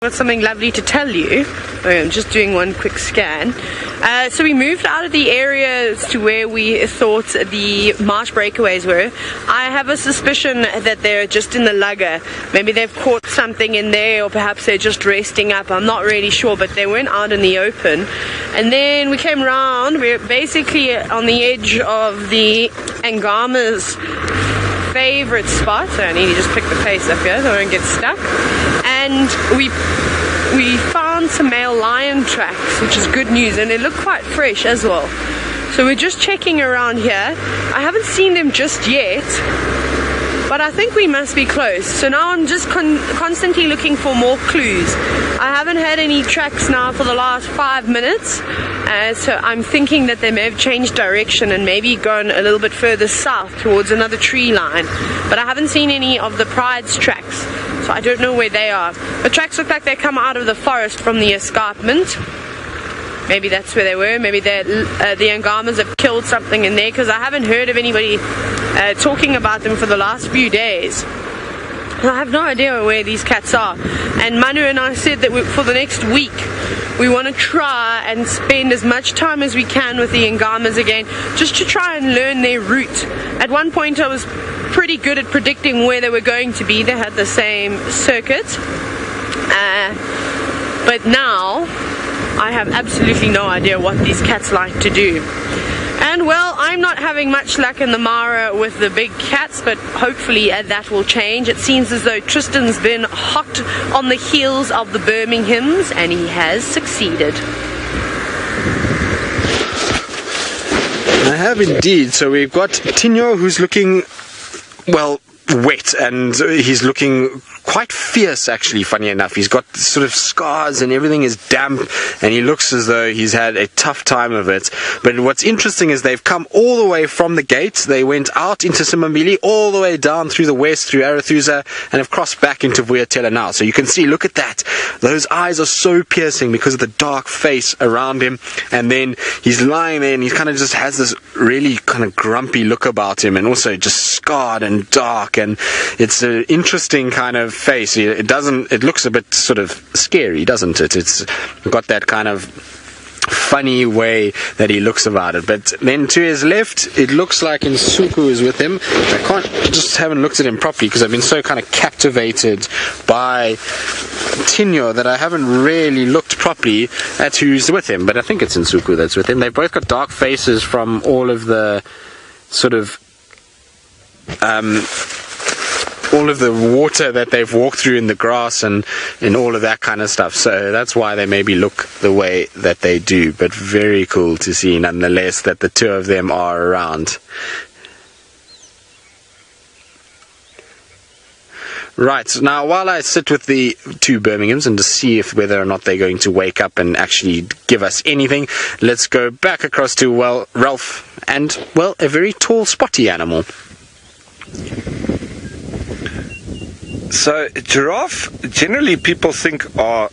Got something lovely to tell you. I'm just doing one quick scan. So we moved out of the areas to where we thought the marsh breakaways were. I have a suspicion that they're just in the lugger. Maybe they've caught something in there, or perhaps they're just resting up. I'm not really sure, but they weren't out in the open. And then we came around. We're basically on the edge of the Angama's favorite spot. So I need to just pick the pace up here so I don't get stuck. And we found some male lion tracks, which is good news, and they look quite fresh as well. So we're just checking around here. I haven't seen them just yet, but I think we must be close. So now I'm just constantly looking for more clues. I haven't had any tracks now for the last 5 minutes, so I'm thinking that they may have changed direction and maybe gone a little bit further south towards another tree line. But I haven't seen any of the pride's tracks, so I don't know where they are. The tracks look like they come out of the forest from the escarpment. Maybe that's where they were. Maybe the Angamas have killed something in there, because I haven't heard of anybody talking about them for the last few days. I have no idea where these cats are. And Manu and I said that for the next week we want to try and spend as much time as we can with the Angamas again, just to try and learn their route. At one point I was pretty good at predicting where they were going to be. They had the same circuit. But now I have absolutely no idea what these cats like to do. And well, I'm not having much luck in the Mara with the big cats, but hopefully that will change. It seems as though Tristan's been hot on the heels of the Birminghams, and he has succeeded. I have indeed. So we've got Tinyo, who's looking, well, wet, and he's looking quite fierce, actually, funny enough. He's got sort of scars and everything is damp, and he looks as though he's had a tough time of it. But what's interesting is they've come all the way from the gates. They went out into Simbambili, all the way down through the west, through Arathusa, and have crossed back into Vuyatela now. So you can see, look at that. Those eyes are so piercing because of the dark face around him. And then he's lying there and he kind of just has this really kind of grumpy look about him, and also just scarred and dark. And it's an interesting kind of face. It looks a bit sort of scary, doesn't it? It's got that kind of funny way that he looks about it. But then to his left, it looks like Nsuku is with him. Haven't looked at him properly because I've been so kind of captivated by Tinyo that I haven't really looked properly at who's with him. But I think it's Nsuku that's with him. They've both got dark faces from all of the sort of all of the water that they've walked through in the grass and all of that kind of stuff. So that's why they maybe look the way that they do. But very cool to see nonetheless that the two of them are around. Right, so now while I sit with the two Birminghams and to see whether or not they're going to wake up and actually give us anything, let's go back across to, well, Ralph and, well, a very tall spotty animal. So giraffe, generally people think are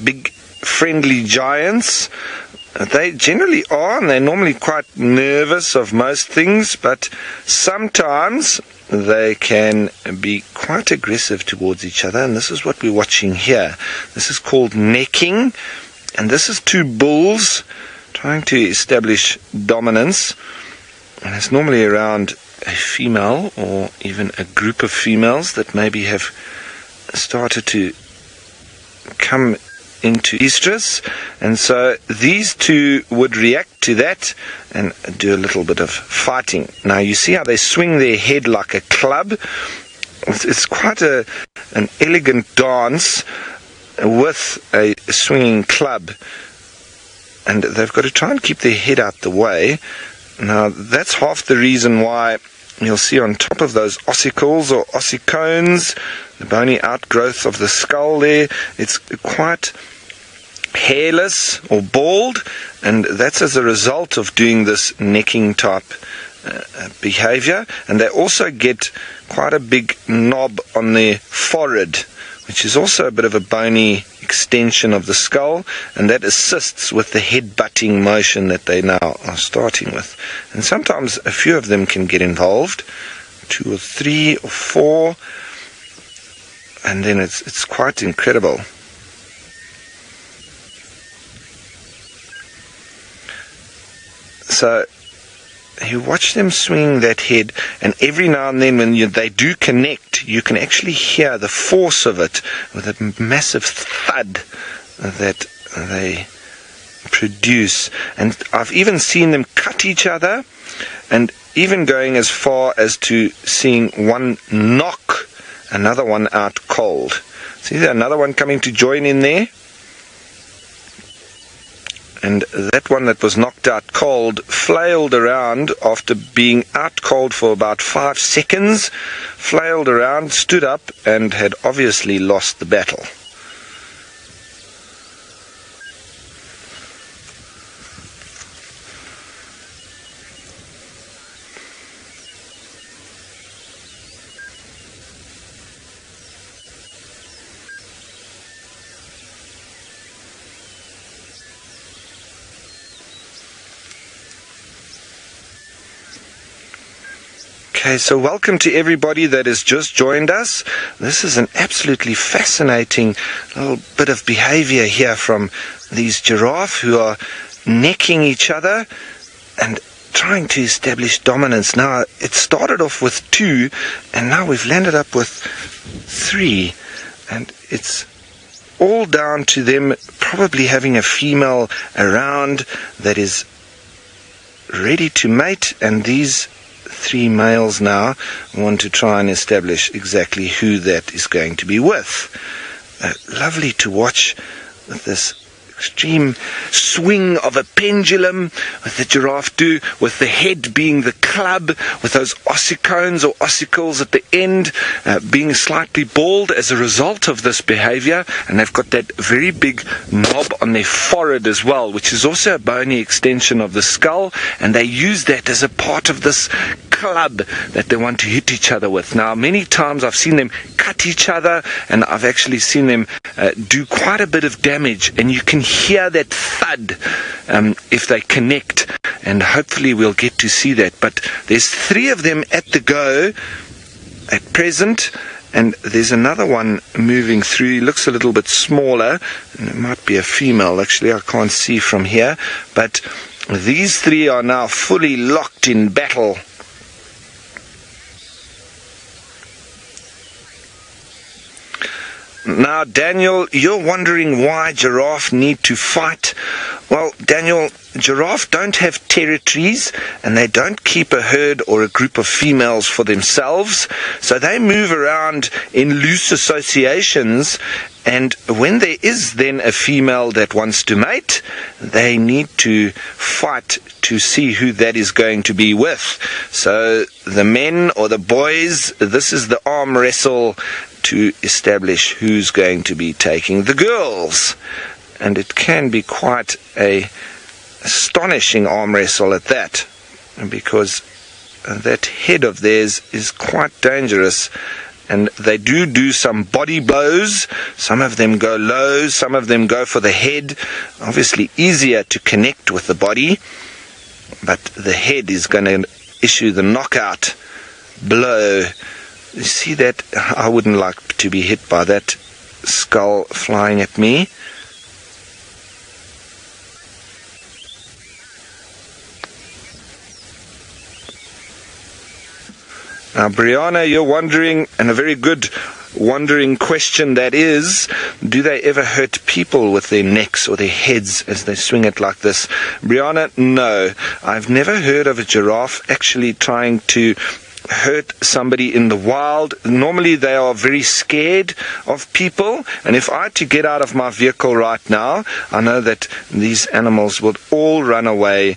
big friendly giants. They generally are, and they're normally quite nervous of most things, but sometimes they can be quite aggressive towards each other, and this is what we're watching here. This is called necking, and this is two bulls trying to establish dominance, and it's normally around a female or even a group of females that maybe have started to come into estrus, and so these two would react to that and do a little bit of fighting. Now you see how they swing their head like a club. It's quite an elegant dance with a swinging club, and they've got to try and keep their head out the way. Now that's half the reason why you'll see on top of those ossicles or ossicones, the bony outgrowth of the skull there, it's quite hairless or bald, and that's as a result of doing this necking type behavior. And they also get quite a big knob on their forehead, which is also a bit of a bony extension of the skull, and that assists with the head-butting motion that they now are starting with. And sometimes a few of them can get involved, 2 or 3 or 4. And then it's quite incredible. So you watch them swing that head, and every now and then when they do connect, you can actually hear the force of it with a massive thud that they produce. And I've even seen them cut each other, and even going as far as to seeing one knock another one out cold. See there, another one coming to join in there. And that one that was knocked out cold flailed around after being out cold for about 5 seconds, flailed around, stood up, and had obviously lost the battle. Okay, so welcome to everybody that has just joined us. This is an absolutely fascinating little bit of behavior here from these giraffe who are necking each other and trying to establish dominance. Now, it started off with 2, and now we've landed up with 3. And it's all down to them probably having a female around that is ready to mate, and these 3 males now want to try and establish exactly who that is going to be with. Lovely to watch with this extreme swing of a pendulum with the giraffe do, with the head being the club, with those ossicones or ossicles at the end being slightly bald as a result of this behavior. And they've got that very big knob on their forehead as well, which is also a bony extension of the skull, and they use that as a part of this club that they want to hit each other with. Now, many times I've seen them cut each other, and I've actually seen them do quite a bit of damage, and you can hear that thud if they connect, and hopefully we'll get to see that. But there's 3 of them at the go at present, and there's another one moving through. He looks a little bit smaller, and it might be a female. Actually, I can't see from here, but these 3 are now fully locked in battle. Now, Daniel, you're wondering why giraffe need to fight. Well, Daniel, giraffe don't have territories, and they don't keep a herd or a group of females for themselves, so they move around in loose associations, and when there is then a female that wants to mate, they need to fight to see who that is going to be with. So the men or the boys, this is the arm wrestle to establish who's going to be taking the girls. And it can be quite a astonishing arm wrestle at that, because that head of theirs is quite dangerous, and they do some body blows. Some of them go low, some of them go for the head. Obviously easier to connect with the body, but the head is going to issue the knockout blow. You see that? I wouldn't like to be hit by that skull flying at me. Now, Brianna, you're wondering, and a very good wondering question that is, do they ever hurt people with their necks or their heads as they swing it like this? Brianna, no. I've never heard of a giraffe actually trying to hurt somebody in the wild. Normally they are very scared of people, and if I had to get out of my vehicle right now, I know that these animals would all run away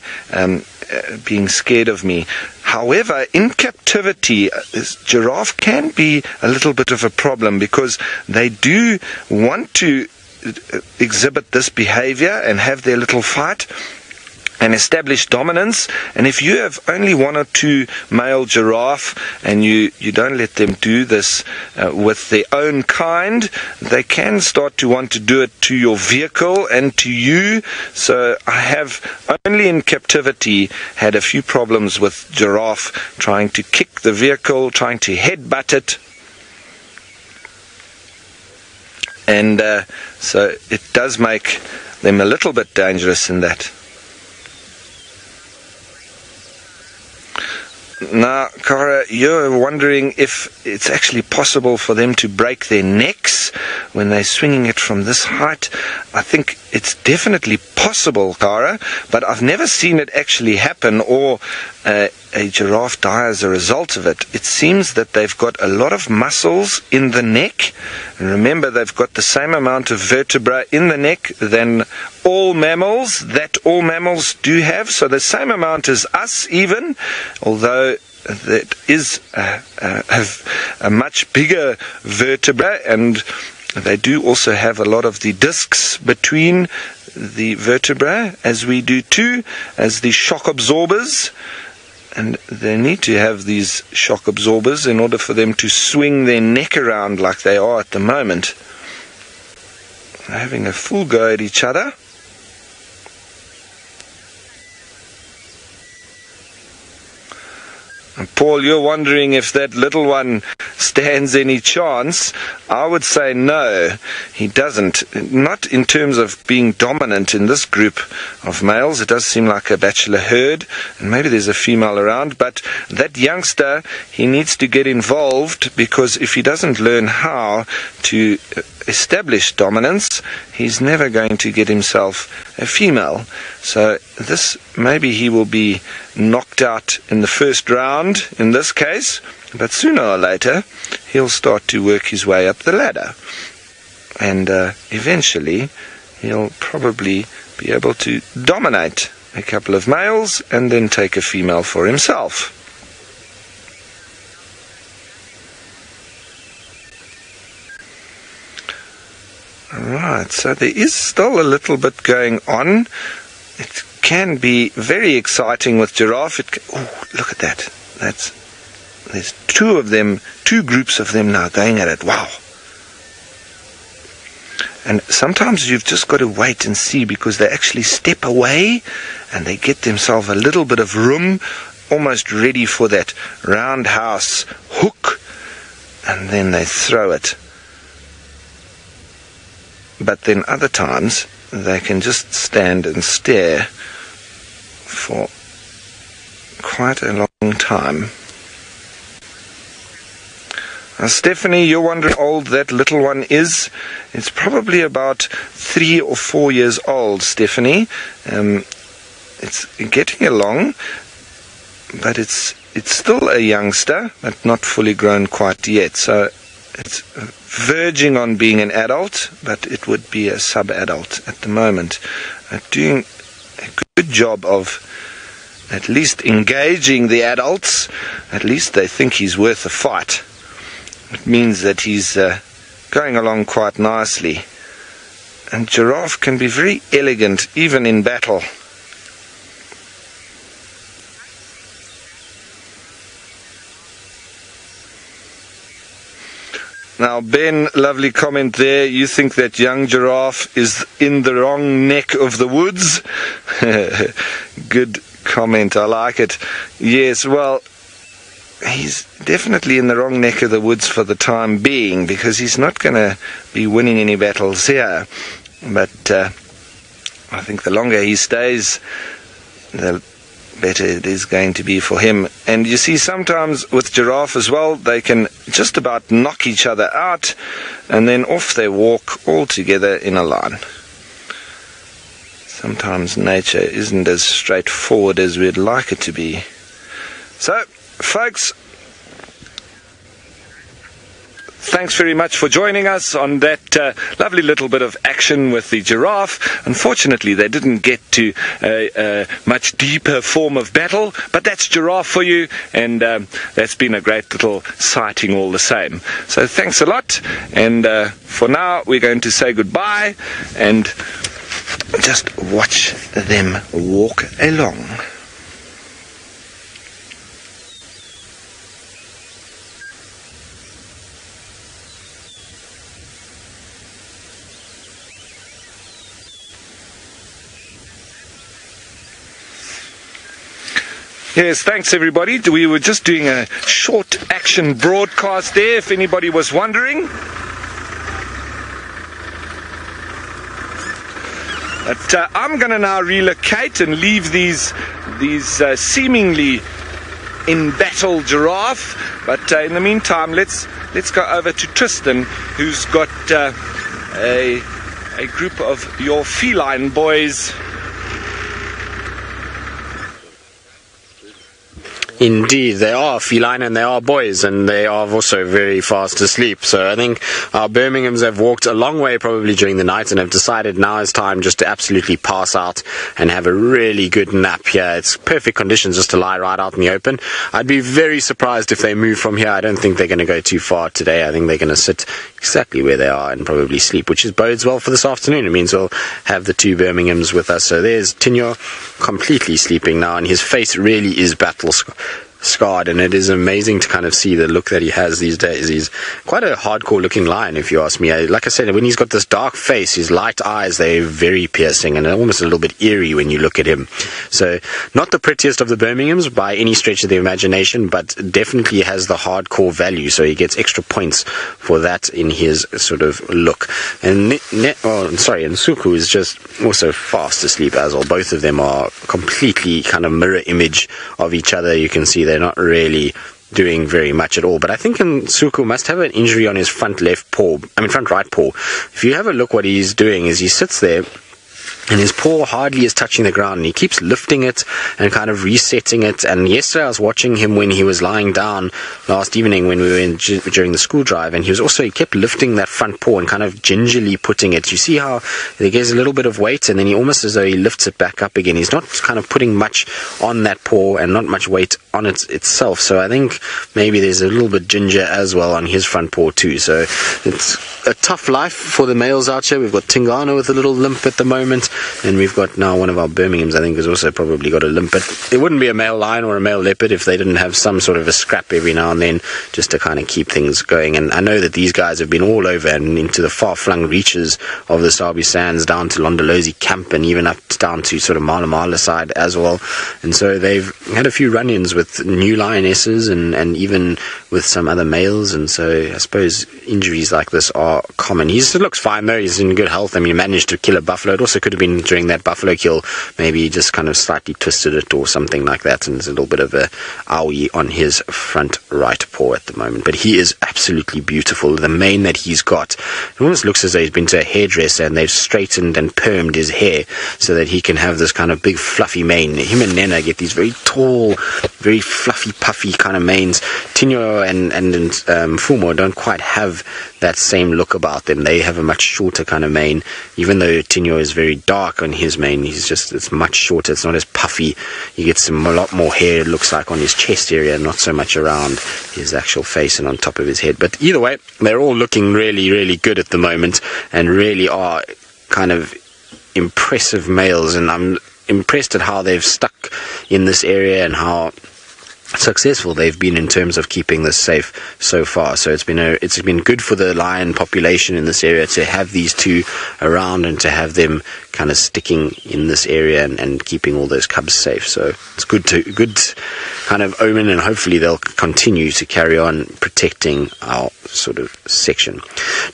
being scared of me. However, in captivity, this giraffe can be a little bit of a problem, because they do want to exhibit this behavior and have their little fight and establish dominance. And if you have only 1 or 2 male giraffe and you don't let them do this with their own kind, they can start to want to do it to your vehicle and to you. So I have only in captivity had a few problems with giraffe trying to kick the vehicle, trying to headbutt it. And so it does make them a little bit dangerous in that. Now, Cara, you're wondering if it's actually possible for them to break their necks when they're swinging it from this height. I think it's definitely possible, Cara, but I've never seen it actually happen or a giraffe die as a result of it. It seems that they've got a lot of muscles in the neck. And remember, they've got the same amount of vertebra in the neck than all mammals, that all mammals do have. So the same amount as us even, although that is a much bigger vertebra, and they do also have a lot of the discs between the vertebra, as we do too, as the shock absorbers. And they need to have these shock absorbers in order for them to swing their neck around like they are at the moment. They're having a full go at each other. And Paul, you're wondering if that little one stands any chance. I would say no, he doesn't. Not in terms of being dominant in this group of males. It does seem like a bachelor herd, and maybe there's a female around, but that youngster, he needs to get involved, because if he doesn't learn how to establish dominance, he's never going to get himself a female. So this, maybe he will be knocked out in the first round in this case, but sooner or later he'll start to work his way up the ladder, and eventually he'll probably be able to dominate a couple of males and then take a female for himself. Right, so there is still a little bit going on. It can be very exciting with giraffe. Oh, look at that. There's two of them, two groups of them now going at it. Wow. And sometimes you've just got to wait and see, because they actually step away and they get themselves a little bit of room, almost ready for that roundhouse hook, and then they throw it. But then other times they can just stand and stare for quite a long time. Now, Stephanie, you're wondering how old that little one is. It's probably about 3 or 4 years old, Stephanie. It's getting along, but it's still a youngster, but not fully grown quite yet. So it's verging on being an adult, but it would be a sub-adult at the moment. Doing a good job of at least engaging the adults. At least they think he's worth a fight. It means that he's going along quite nicely. And giraffe can be very elegant even in battle. Now, Ben, lovely comment there. You think that young giraffe is in the wrong neck of the woods? Good comment, I like it. Yes, well, he's definitely in the wrong neck of the woods for the time being, because he's not going to be winning any battles here. But I think the longer he stays, the better it is going to be for him. And you see, sometimes with giraffe as well, they can just about knock each other out, and then off they walk all together in a line. Sometimes nature isn't as straightforward as we'd like it to be. So, folks, thanks very much for joining us on that lovely little bit of action with the giraffe. Unfortunately, they didn't get to a much deeper form of battle, but that's giraffe for you, and that's been a great little sighting all the same. So thanks a lot, and for now we're going to say goodbye and just watch them walk along. Yes, thanks everybody. We were just doing a short action broadcast there, if anybody was wondering. But I'm going to now relocate and leave these seemingly embattled giraffe. But in the meantime, let's go over to Tristan, who's got a group of your feline boys. Indeed, they are feline and they are boys, and they are also very fast asleep. So I think our Birminghams have walked a long way probably during the night and have decided now is time just to absolutely pass out and have a really good nap here. It's perfect conditions just to lie right out in the open. I'd be very surprised if they move from here. I don't think they're going to go too far today. I think they're going to sit exactly where they are and probably sleep, which bodes well for this afternoon. It means we'll have the two Birminghams with us. So there's Tinyo completely sleeping now, and his face really is battle scarred, and it is amazing to kind of see the look that he has these days. He's quite a hardcore looking lion, if you ask me. Like I said, when he's got this dark face, his light eyes, they're very piercing and almost a little bit eerie when you look at him. So not the prettiest of the Birminghams by any stretch of the imagination, but definitely has the hardcore value, so he gets extra points for that in his sort of look. And Nsuku is just also fast asleep as well. Both of them are completely kind of mirror image of each other. You can see they're not really doing very much at all. But I think Nsuku must have an injury on his front right paw. If you have a look, what he's doing is he sits there and his paw hardly is touching the ground, and he keeps lifting it and kind of resetting it. And yesterday I was watching him when he was lying down last evening when we were during the school drive, and he kept lifting that front paw and kind of gingerly putting it. You see how there gets a little bit of weight, and then he almost as though he lifts it back up again. He's not kind of putting much on that paw and not much weight on it itself. So I think maybe there's a little bit ginger as well on his front paw too. So it's a tough life for the males out here. We've got Tingana with a little limp at the moment, and we've got now one of our Birminghams, I think, has also probably got a limp. But it wouldn't be a male lion or a male leopard if they didn't have some sort of a scrap every now and then just to kind of keep things going. And I know that these guys have been all over and into the far-flung reaches of the Sabi Sands, down to Londolozi Camp and even up down to sort of Mala Mala side as well. And so they've had a few run-ins with new lionesses and even with some other males. And so I suppose injuries like this are common. He still looks fine though. He's in good health. I mean, he managed to kill a buffalo. It also could have been during that buffalo kill, maybe he just kind of slightly twisted it or something like that, and there's a little bit of a owie on his front right paw at the moment. But he is absolutely beautiful. The mane that he's got, it almost looks as though he's been to a hairdresser and they've straightened and permed his hair so that he can have this kind of big fluffy mane. Him and Nena get these very tall, very fluffy, puffy kind of manes. Tinyo and Fumo don't quite have that same look about them. They have a much shorter kind of mane, even though Tinyo is very dark on his mane. It's much shorter. It's not as puffy. He gets a lot more hair, it looks like, on his chest area, not so much around his actual face and on top of his head. But either way, they're all looking really, really good at the moment and really are kind of impressive males, and I'm impressed at how they've stuck in this area and how successful they've been in terms of keeping this safe so far. So it's been good for the lion population in this area to have these two around and to have them kind of sticking in this area and keeping all those cubs safe. So it's good kind of omen, and hopefully they'll continue to carry on protecting our sort of section.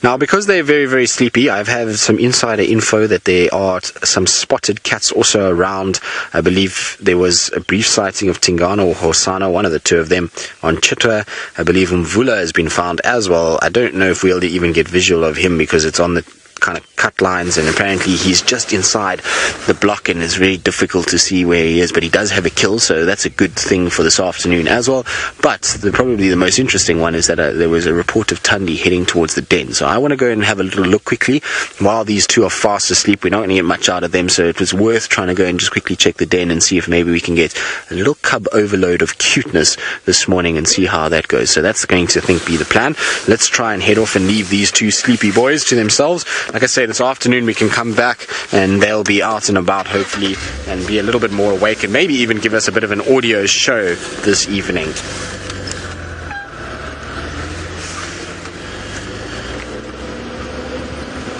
Now, because they're very, very sleepy, I've had some insider info that there are some spotted cats also around. I believe there was a brief sighting of Tingana or Hosana, one of the two of them, on Chitwa. I believe Mvula has been found as well. I don't know if we'll even get visual of him because it's on the kind of cut lines, and apparently he's just inside the block and it's very difficult to see where he is, but he does have a kill, so that's a good thing for this afternoon as well. But probably the most interesting one is that there was a report of Tundi heading towards the den, so I want to go and have a little look quickly while these two are fast asleep. We're not going to get much out of them, so it was worth trying to go and just quickly check the den and see if maybe we can get a little cub overload of cuteness this morning and see how that goes. So that's going to, I think, be the plan. Let's try and head off and leave these two sleepy boys to themselves. Like I say, this afternoon we can come back and they'll be out and about hopefully and be a little bit more awake and maybe even give us a bit of an audio show this evening.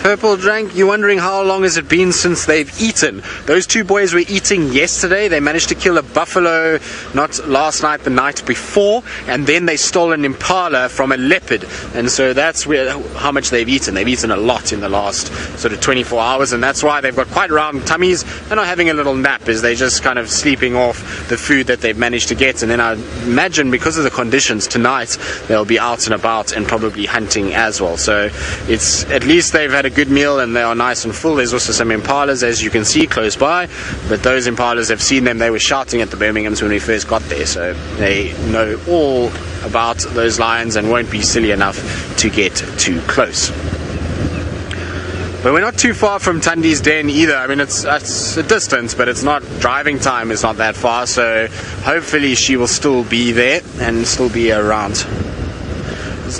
purple drank. You're wondering how long has it been since they've eaten. Those two boys were eating yesterday. They managed to kill a buffalo, not last night, the night before, and then they stole an impala from a leopard. And so that's how much they've eaten. They've eaten a lot in the last sort of 24 hours, and that's why they've got quite round tummies. They're not having a little nap, as they're just kind of sleeping off the food that they've managed to get. And then I imagine because of the conditions tonight, they'll be out and about and probably hunting as well. So it's at least they've had a good meal and they are nice and full. There's also some impalas, as you can see, close by, but those impalas have seen them. They were shouting at the Birminghams when we first got there, so they know all about those lions and won't be silly enough to get too close. But we're not too far from Tundi's den either. I mean, it's a distance, but it's not, driving time is not that far, so hopefully she will still be there and still be around.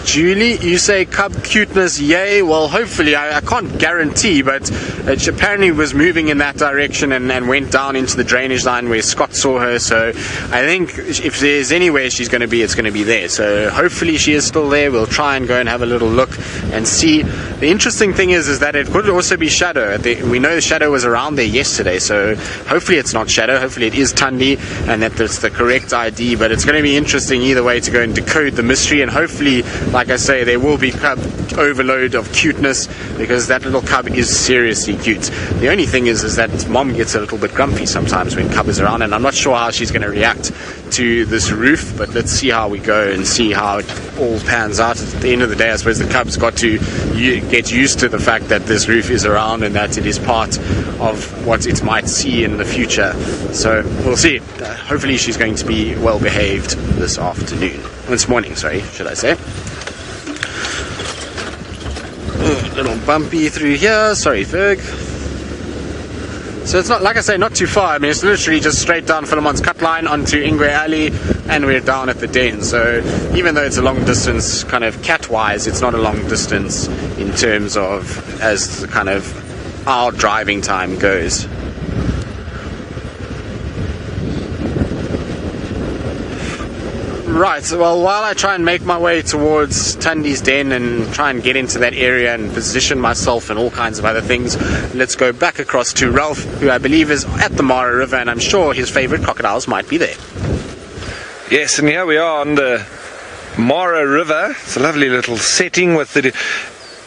Julie, you say cub cuteness, yay. Well, hopefully, I can't guarantee, but it apparently was moving in that direction and went down into the drainage line where Scott saw her. So I think if there's anywhere she's going to be, it's going to be there. So hopefully she is still there. We'll try and go and have a little look and see. The interesting thing is that it could also be Shadow. We know Shadow was around there yesterday, so hopefully it's not Shadow. Hopefully it is Tundi and that that's the correct ID. But it's going to be interesting either way to go and decode the mystery, and hopefully, like I say, there will be cub overload of cuteness, because that little cub is seriously cute. The only thing is that mom gets a little bit grumpy sometimes when cub is around, and I'm not sure how she's going to react to this roof, but let's see how we go and see how it all pans out. At the end of the day, I suppose the cub's got to get used to the fact that this roof is around and that it is part of what it might see in the future. So we'll see. Hopefully she's going to be well behaved this afternoon. This morning, sorry, should I say. A little bumpy through here, sorry Ferg. So it's not, like I say, not too far. I mean, it's literally just straight down Philemon's cut line onto Ingwe Alley, and we're down at the den. So even though it's a long distance kind of cat-wise, it's not a long distance in terms of as the kind of our driving time goes. Right, well, while I try and make my way towards Tundi's den and try and get into that area and position myself and all kinds of other things, let's go back across to Ralph, who I believe is at the Mara River, and I'm sure his favourite crocodiles might be there. Yes, and here we are on the Mara River. It's a lovely little setting with the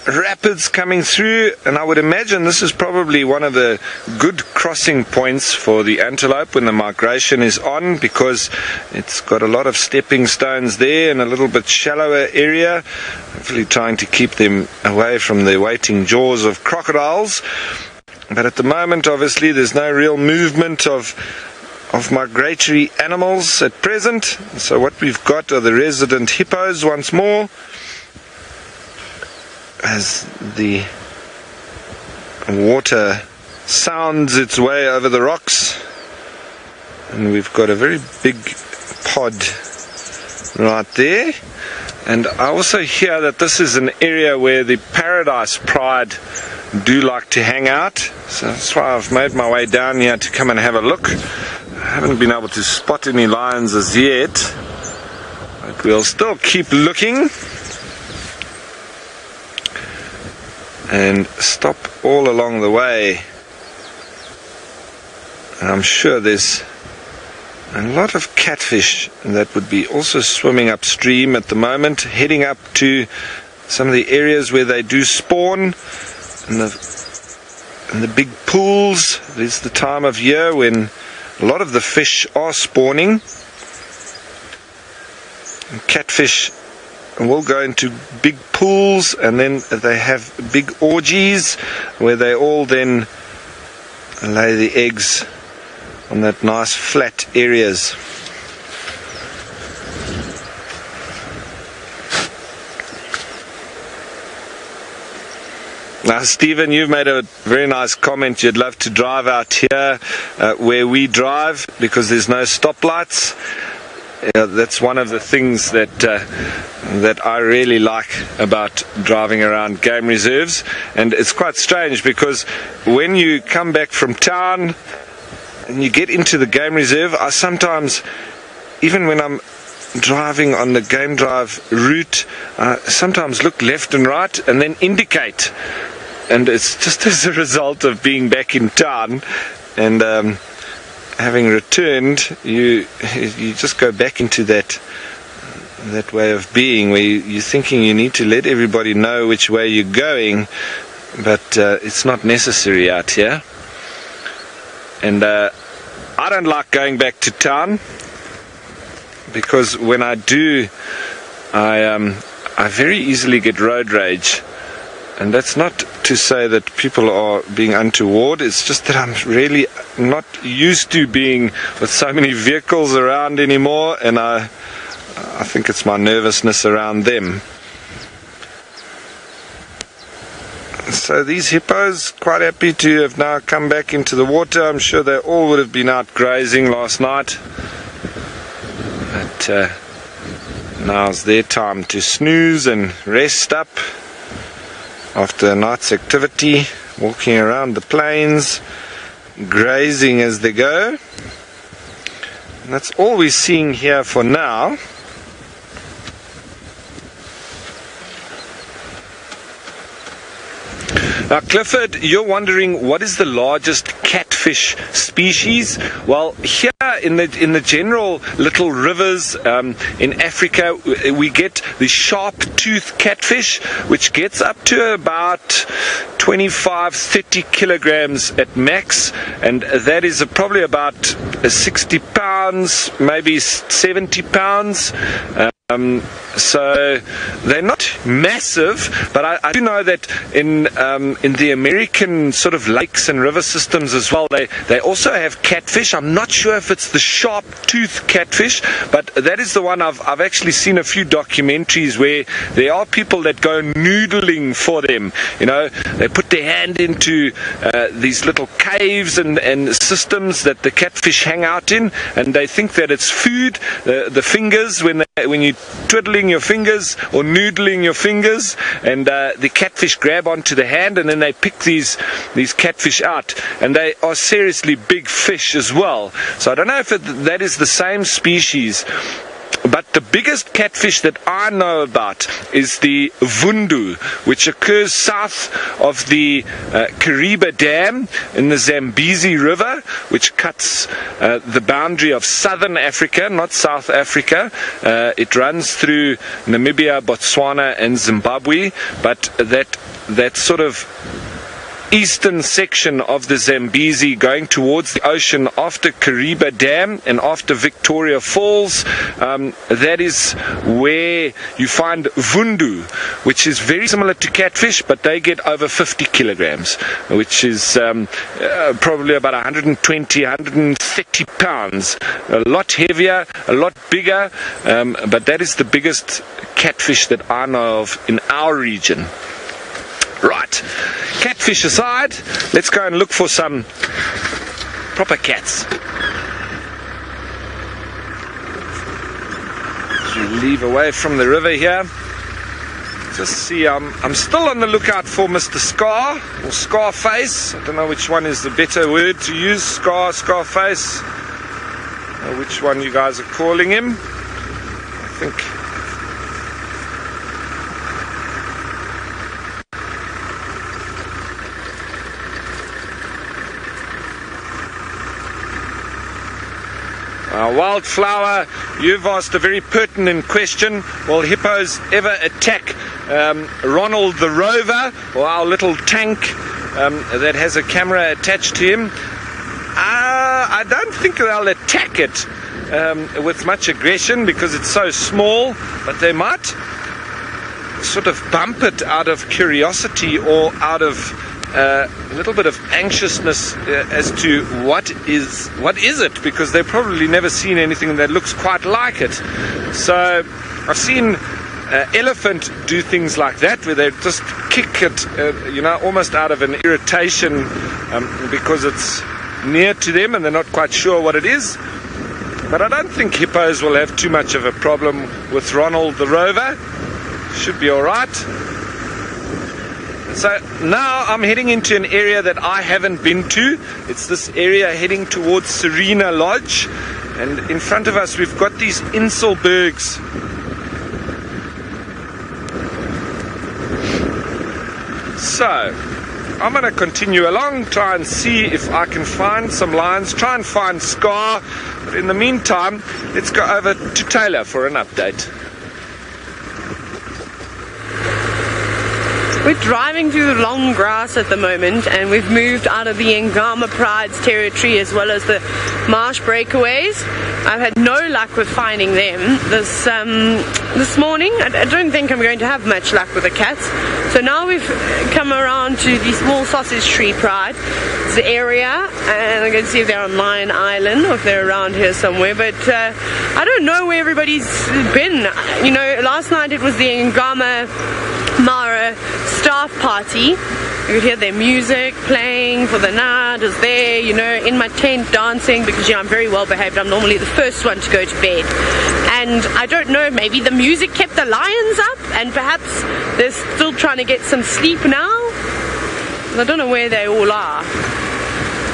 rapids coming through, and I would imagine this is probably one of the good crossing points for the antelope when the migration is on, because it's got a lot of stepping stones there and a little bit shallower area, hopefully trying to keep them away from the waiting jaws of crocodiles. But at the moment, obviously, there's no real movement of migratory animals at present. So what we've got are the resident hippos once more, as the water sounds its way over the rocks. And we've got a very big pod right there. And I also hear that this is an area where the Paradise Pride do like to hang out. So that's why I've made my way down here to come and have a look. I haven't been able to spot any lions as yet, but we'll still keep looking and stop all along the way. And I'm sure there's a lot of catfish that would be also swimming upstream at the moment, heading up to some of the areas where they do spawn, and the big pools. It's the time of year when a lot of the fish are spawning. And catfish will go into big pools, and then they have big orgies where they all then lay the eggs on that nice flat areas. Now, Stephen, you've made a very nice comment. You'd love to drive out here where we drive, because there's no stoplights. That's one of the things that I really like about driving around game reserves. And it's quite strange, because when you come back from town and you get into the game reserve, I sometimes, even when I'm driving on the game drive route, sometimes look left and right and then indicate and it's just as a result of being back in town and having returned, you just go back into that way of being where you're thinking you need to let everybody know which way you're going, but it's not necessary out here. And I don't like going back to town, because when I do, I very easily get road rage. And that's not to say that people are being untoward, it's just that I'm really not used to being with so many vehicles around anymore, and I think it's my nervousness around them. So these hippos, quite happy to have now come back into the water. I'm sure they all would have been out grazing last night. But now's their time to snooze and rest up after a night's activity, walking around the plains, grazing as they go. And that's all we're seeing here for now. Now, Clifford, you're wondering what is the largest catfish species? Well, here in the general little rivers in Africa, we get the sharp-toothed catfish, which gets up to about 25-30 kilograms at max, and that is probably about 60 pounds, maybe 70 pounds. So they're not massive, but I do know that in the American sort of lakes and river systems as well, they also have catfish. I'm not sure if it's the sharp-toothed catfish, but that is the one I've actually seen a few documentaries where there are people that go noodling for them. You know, they put their hand into these little caves and systems that the catfish hang out in, and they think that it's food. The fingers, when you twiddling your fingers or noodling your fingers, and the catfish grab onto the hand, and then they pick these catfish out, and they are seriously big fish as well. So I don't know if that is the same species. But the biggest catfish that I know about is the vundu, which occurs south of the Kruger Dam in the Zambezi River, which cuts the boundary of southern Africa, not South Africa. It runs through Namibia, Botswana and Zimbabwe, but that sort of eastern section of the Zambezi going towards the ocean after Kruger Dam and after Victoria Falls, that is where you find vundu, which is very similar to catfish, but they get over 50 kilograms, which is probably about 120, 130 pounds. A lot heavier, a lot bigger, but that is the biggest catfish that I know of in our region. Right, catfish aside, let's go and look for some proper cats. As we leave away from the river here, just see, I'm still on the lookout for Mr. Scar, or Scarface. I don't know which one is the better word to use, Scarface, or which one you guys are calling him. I think Wildflower, you've asked a very pertinent question. Will hippos ever attack Ronald the Rover, or our little tank that has a camera attached to him? I don't think they'll attack it with much aggression because it's so small, but they might sort of bump it out of curiosity or out of a little bit of anxiousness as to what is it, because they've probably never seen anything that looks quite like it. So I've seen elephant do things like that, where they just kick it, almost out of an irritation because it's near to them and they're not quite sure what it is. But I don't think hippos will have too much of a problem with Ronald the Rover. Should be all right. So now I'm heading into an area that I haven't been to. It's this area heading towards Serena Lodge, and in front of us we've got these Inselbergs. So I'm going to continue along, try and see if I can find some lions, try and find Scar. But in the meantime, let's go over to Taylor for an update. We're driving through the long grass at the moment, and we've moved out of the Angama Pride's territory as well as the marsh breakaways. I've had no luck with finding them this morning. I don't think I'm going to have much luck with the cats. So now we've come around to the small sausage tree pride. It's the area, and I'm going to see if they're on Lion Island or if they're around here somewhere. But I don't know where everybody's been. You know, last night it was the Angama Mara staff party. You could hear their music playing for the night. I was there, you know, in my tent dancing because, you know, I'm very well behaved. I'm normally the first one to go to bed. And I don't know, maybe the music kept the lions up and perhaps they're still trying to get some sleep now. I don't know where they all are.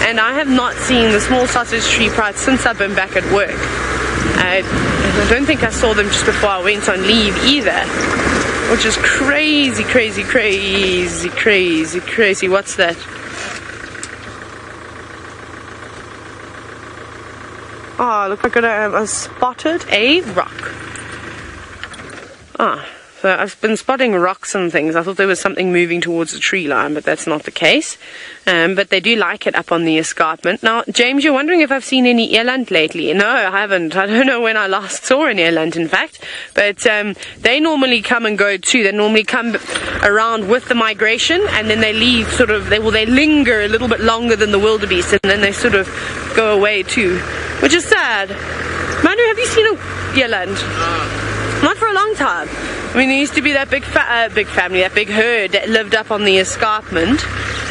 And I have not seen the small sausage tree pride since I've been back at work. I don't think I saw them just before I went on leave either. Which is crazy, crazy, crazy, crazy, crazy. What's that? Oh, look like I spotted a rock. Ah, so I've been spotting rocks and things. I thought there was something moving towards the tree line, but that's not the case. But they do like it up on the escarpment. Now, James, you're wondering if I've seen any eland lately. No, I haven't. I don't know when I last saw an eland, in fact. But they normally come and go too. They normally come around with the migration, and then they leave sort of, they linger a little bit longer than the wildebeest, and then they sort of go away too, which is sad. Manu, have you seen a eland? Not for a long time. I mean, there used to be that big family, that big herd that lived up on the escarpment,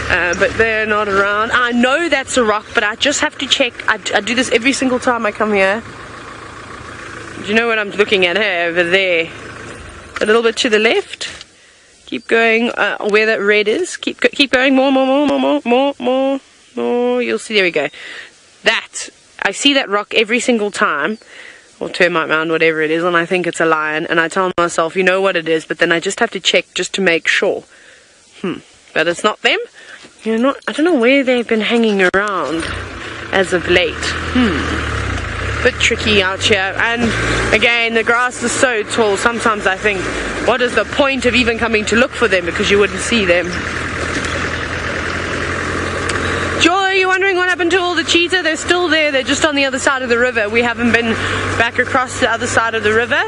but they're not around. I know that's a rock, but I just have to check. I do this every single time I come here. Do you know what I'm looking at here, over there? A little bit to the left. Keep going where that red is. Keep going. More. You'll see. There we go. That. I see that rock every single time. Or termite mound, whatever it is, and I think it's a lion, and I tell myself, you know what it is, but then I just have to check just to make sure. But it's not them. I don't know where they've been hanging around as of late. Bit tricky out here, and again, the grass is so tall, sometimes I think, what is the point of even coming to look for them, because you wouldn't see them. Joy, you're wondering what happened to all the cheetah? They're still there. They're just on the other side of the river. We haven't been back across the other side of the river.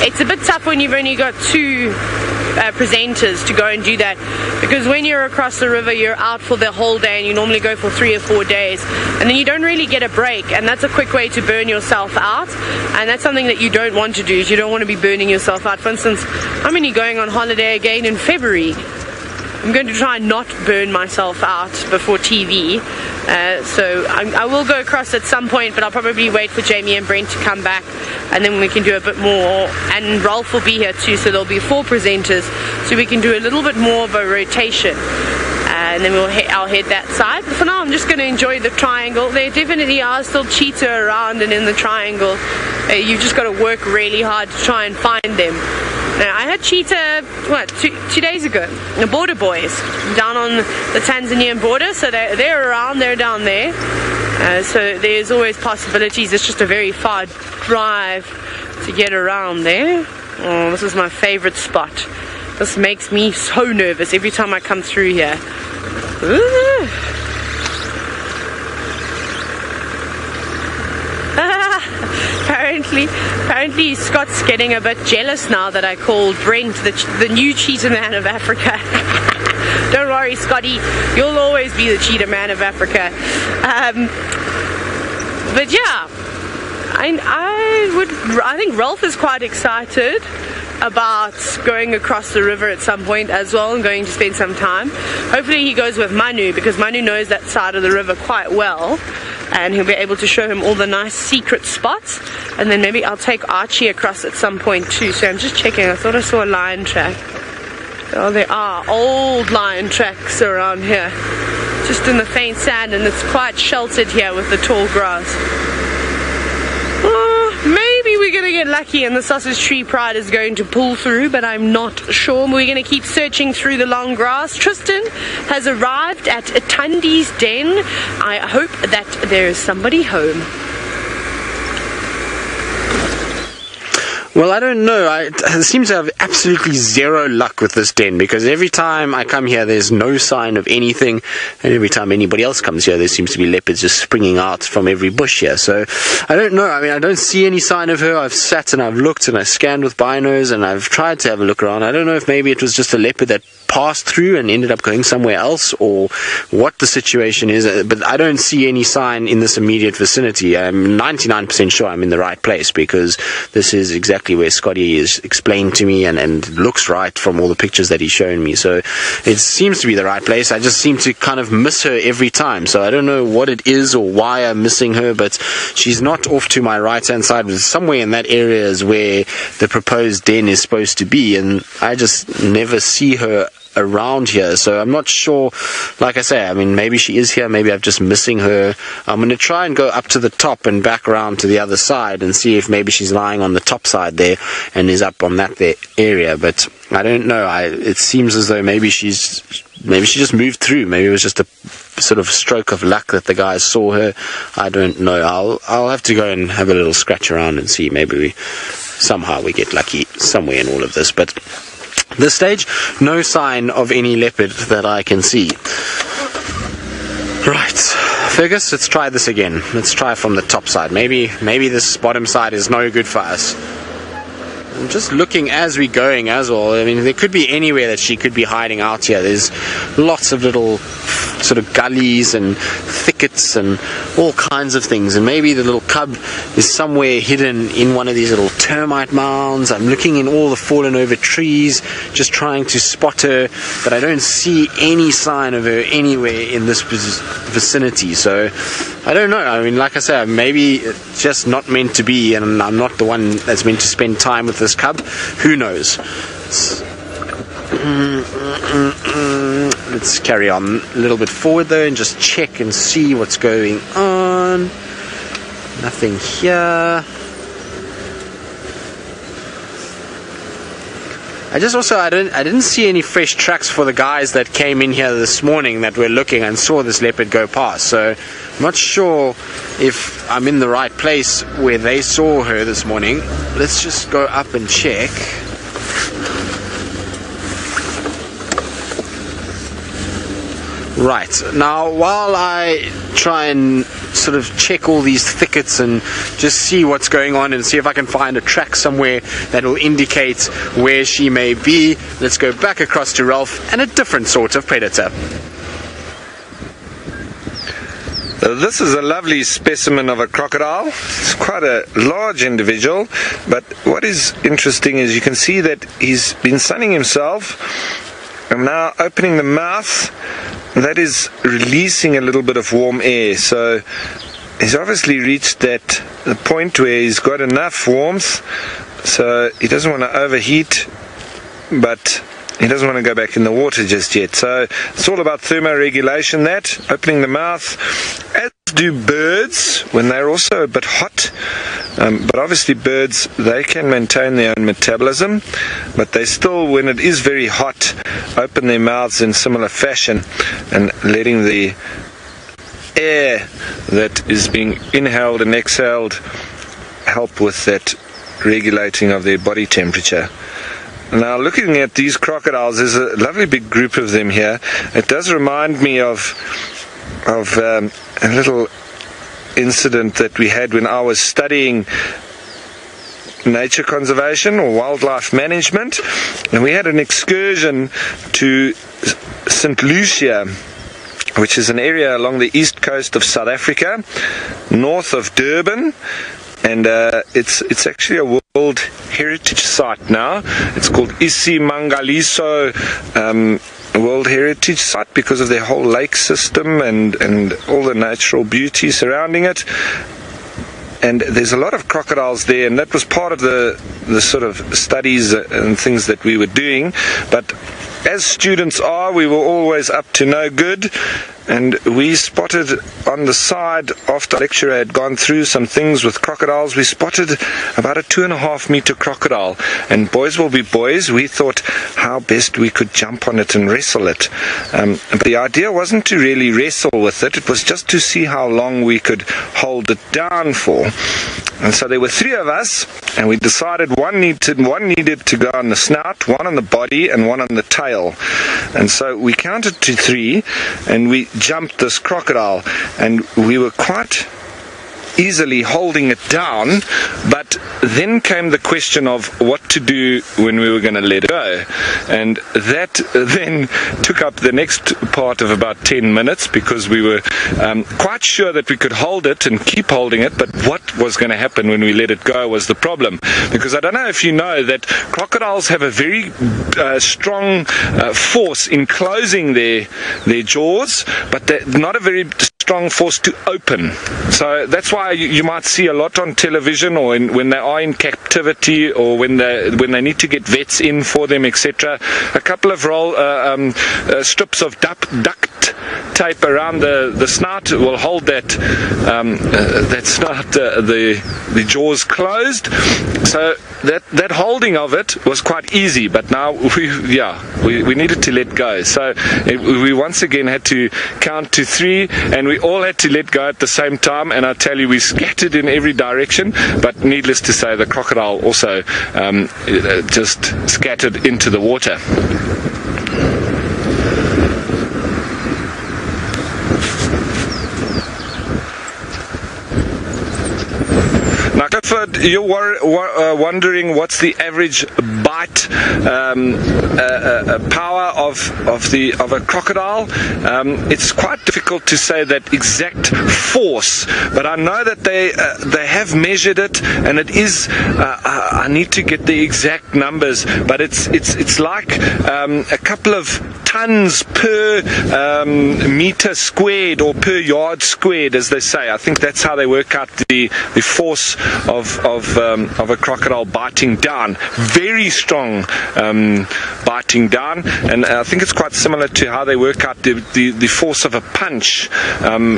It's a bit tough when you've only got two presenters to go and do that, because when you're across the river, you're out for the whole day, and you normally go for 3 or 4 days, and then you don't really get a break, and that's a quick way to burn yourself out, and that's something that you don't want to do. Is you don't want to be burning yourself out. For instance, I'm only going on holiday again in February. I'm going to try and not burn myself out before TV, so I will go across at some point, but I'll probably wait for Jamie and Brent to come back, and then we can do a bit more, and Rolf will be here too, so there'll be 4 presenters, so we can do a little bit more of a rotation, and then I'll head that side. But for now, I'm just going to enjoy the triangle. There definitely are still cheetah around and in the triangle. You've just got to work really hard to try and find them. Now, I had cheetah, two days ago, the border boys, down on the Tanzanian border, so they're around, they're down there, so there's always possibilities. It's just a very far drive to get around there. Oh, this is my favorite spot. This makes me so nervous every time I come through here. Ooh. Apparently Scott's getting a bit jealous now that I called Brent the new cheetah man of Africa. Don't worry, Scotty, you'll always be the cheetah man of Africa. But yeah, I think Rolf is quite excited about going across the river at some point as well, and going to spend some time. Hopefully he goes with Manu, because Manu knows that side of the river quite well, and he'll be able to show him all the nice secret spots. And then maybe I'll take Archie across at some point too. So I'm just checking. I thought I saw a lion track. Oh, there are old lion tracks around here, just in the faint sand, and it's quite sheltered here with the tall grass. Maybe we're going to get lucky and the sausage tree pride is going to pull through, but I'm not sure. We're going to keep searching through the long grass. Tristan has arrived at Tundi's den. I hope that there is somebody home. Well, I don't know. I seem to have absolutely zero luck with this den, because every time I come here there's no sign of anything, and every time anybody else comes here there seems to be leopards just springing out from every bush here. So I don't know. I mean, I don't see any sign of her. I've sat and I've looked and I scanned with binos and I've tried to have a look around. I don't know if maybe it was just a leopard that passed through and ended up going somewhere else, or what the situation is, but I don't see any sign in this immediate vicinity. I'm 99% sure I'm in the right place, because this is exactly where Scotty is explained to me, and looks right from all the pictures that he's shown me. So it seems to be the right place. I just seem to kind of miss her every time, so I don't know what it is or why I'm missing her, but she's not off to my right hand side. Somewhere in that area is where the proposed den is supposed to be, and I just never see her around here, so I'm not sure. Like I say, I mean, maybe she is here, maybe I'm just missing her. I'm going to try and go up to the top and back around to the other side and see if maybe she's lying on the top side there and is up on that there area, but I don't know. It seems as though maybe she just moved through. Maybe it was just a sort of stroke of luck that the guys saw her. I don't know. I'll have to go and have a little scratch around and see. Maybe somehow we get lucky somewhere in all of this, but this stage, no sign of any leopard that I can see. Right, Fergus, let's try this again. Let's try from the top side. Maybe this bottom side is no good for us. I'm just looking as we're going as well. I mean, there could be anywhere that she could be hiding out here. There's lots of little sort of gullies and thickets and all kinds of things, and maybe the little cub is somewhere hidden in one of these little termite mounds. I'm looking in all the fallen over trees, just trying to spot her, but I don't see any sign of her anywhere in this vicinity. So I don't know. I mean, like I said, maybe it's just not meant to be, and I'm not the one that's meant to spend time with this cub. Who knows? Let's carry on a little bit forward though and just check and see what's going on. Nothing here. I didn't see any fresh tracks for the guys that came in here this morning that were looking and saw this leopard go past. So I'm not sure if I'm in the right place where they saw her this morning. Let's just go up and check. Right, now while I try and sort of check all these thickets and just see what's going on and see if I can find a track somewhere that will indicate where she may be, let's go back across to Ralph and a different sort of predator. This is a lovely specimen of a crocodile. It's quite a large individual, but what is interesting is you can see that he's been sunning himself and now opening the mouth. That is releasing a little bit of warm air, so he's obviously reached the point where he's got enough warmth, so he doesn't want to overheat, but he doesn't want to go back in the water just yet. So it's all about thermoregulation, that opening the mouth, as do birds when they're also a bit hot. But obviously birds, they can maintain their own metabolism, but they still, when it is very hot, open their mouths in similar fashion and letting the air that is being inhaled and exhaled help with that regulating of their body temperature. Now, looking at these crocodiles, there's a lovely big group of them here. It does remind me of a little incident that we had when I was studying nature conservation or wildlife management, and we had an excursion to St. Lucia, which is an area along the east coast of South Africa, north of Durban, and it's actually a World Heritage Site now. It's called Isimangaliso World Heritage Site because of their whole lake system and all the natural beauty surrounding it. And there's a lot of crocodiles there, and that was part of the sort of studies and things that we were doing. But as students are, we were always up to no good. And we spotted on the side, after the lecturer had gone through some things with crocodiles, we spotted about a 2.5 meter crocodile. And boys will be boys, we thought how best we could jump on it and wrestle it. But the idea wasn't to really wrestle with it, it was just to see how long we could hold it down for. And so there were 3 of us, and we decided one needed to go on the snout, one on the body, and one on the tail. And so we counted to 3, and we jumped this crocodile, and we were quite easily holding it down, but then came the question of what to do when we were going to let it go, and that then took up the next part of about 10 minutes, because we were quite sure that we could hold it and keep holding it, but what was going to happen when we let it go was the problem. Because I don't know if you know that crocodiles have a very strong force in closing their jaws, but they're not a very strong force to open. So that's why you might see a lot on television, or when they are in captivity, or when they need to get vets in for them, etc. A couple of strips of duct tape around the snout will hold that snout, the jaws closed. So that holding of it was quite easy, but now we needed to let go. So we once again had to count to 3, and we all had to let go at the same time. And I tell you, we scattered in every direction, but needless to say, the crocodile also just scattered into the water. Now, Clifford, you're wondering what's the average bite power of a crocodile. It's quite difficult to say that exact force, but I know that they have measured it, and it is. I need to get the exact numbers, but it's like a couple of tons per meter squared, or per yard squared, as they say. I think that's how they work out the force of a crocodile biting down. Very strong biting down, and I think it's quite similar to how they work out the force of a punch,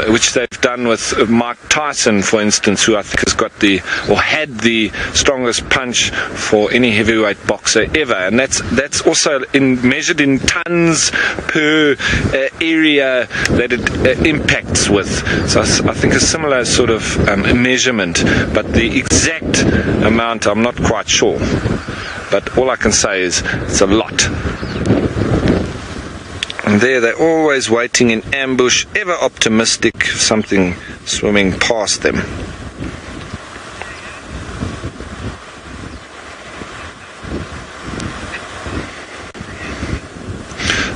which they've done with Mike Tyson, for instance, who I think has got had the strongest punch for any heavyweight boxer ever, and that's also measured in tons per area that it impacts with. So I think a similar sort of measurement, but the exact amount I'm not quite sure. But all I can say is it's a lot. And there they're always waiting in ambush, ever optimistic of something swimming past them.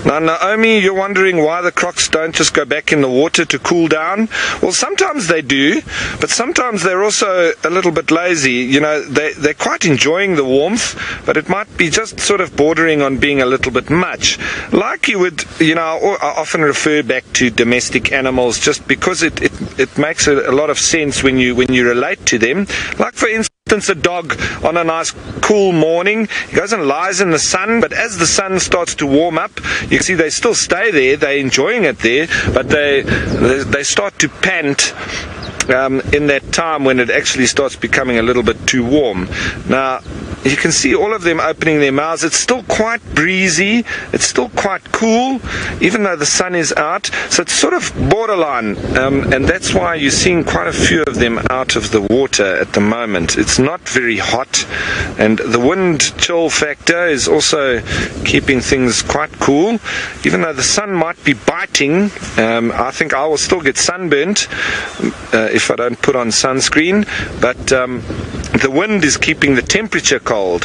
Now, Naomi, you're wondering why the crocs don't just go back in the water to cool down. Well, sometimes they do, but sometimes they're also a little bit lazy. You know, they're quite enjoying the warmth, but it might be just sort of bordering on being a little bit much. Like you would, I often refer back to domestic animals just because it makes a lot of sense when you relate to them. Like, for instance, a dog on a nice cool morning, he goes and lies in the sun, but as the sun starts to warm up, you can see they still stay there, they're enjoying it there, but they start to pant in that time when it actually starts becoming a little bit too warm. Now, you can see all of them opening their mouths. It's still quite breezy, it's still quite cool, even though the sun is out, so it's sort of borderline, and that's why you're seeing quite a few of them out of the water at the moment. It's not very hot, and the wind chill factor is also keeping things quite cool. Even though the sun might be biting, I think I will still get sunburnt if I don't put on sunscreen, but the wind is keeping the temperature cold.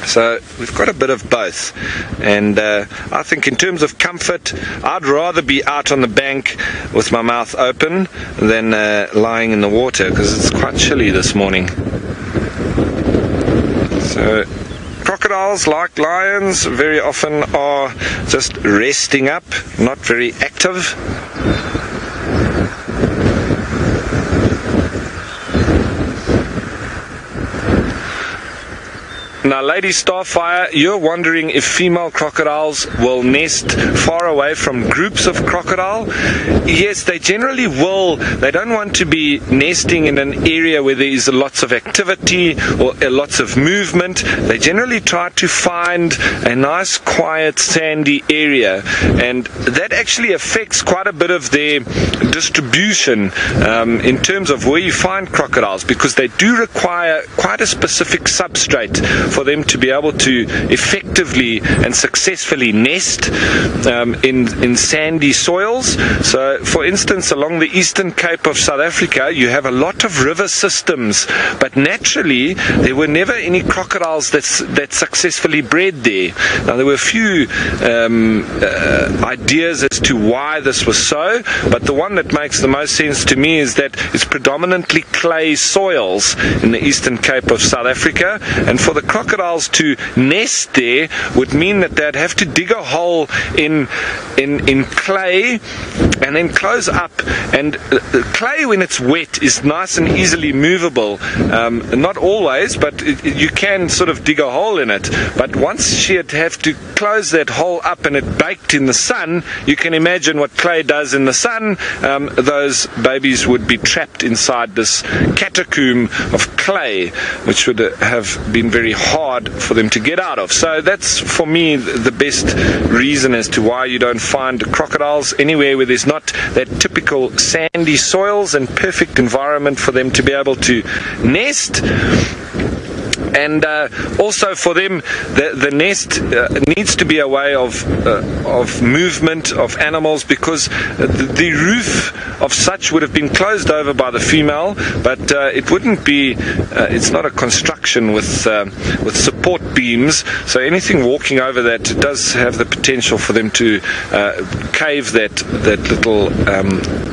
So we've got a bit of both, and I think in terms of comfort, I'd rather be out on the bank with my mouth open than lying in the water, because it's quite chilly this morning. So crocodiles, like lions, very often are just resting up, not very active. Now, Lady Starfire, you're wondering if female crocodiles will nest far away from groups of crocodile. Yes, they generally will. They don't want to be nesting in an area where there is lots of activity or lots of movement. They generally try to find a nice, quiet, sandy area, and that actually affects quite a bit of their distribution in terms of where you find crocodiles, because they do require quite a specific substrate for them to be able to effectively and successfully nest in sandy soils. So, for instance, along the eastern Cape of South Africa, you have a lot of river systems, but naturally there were never any crocodiles that successfully bred there. Now, there were a few ideas as to why this was so, but the one that makes the most sense to me is that it's predominantly clay soils in the eastern Cape of South Africa, and for the crocodiles to nest there would mean that they'd have to dig a hole in clay and then close up. And clay, when it's wet, is nice and easily movable. Not always, but you can sort of dig a hole in it. But once she'd have to close that hole up and it baked in the sun, you can imagine what clay does in the sun. Those babies would be trapped inside this catacomb of clay, which would have been very hard for them to get out of. So that's, for me, the best reason as to why you don't find crocodiles anywhere where there's not that typical sandy soils and perfect environment for them to be able to nest. And also for them, the nest needs to be a way of movement of animals, because the roof of such would have been closed over by the female, but it wouldn't be. It's not a construction with support beams, so anything walking over that does have the potential for them to cave that little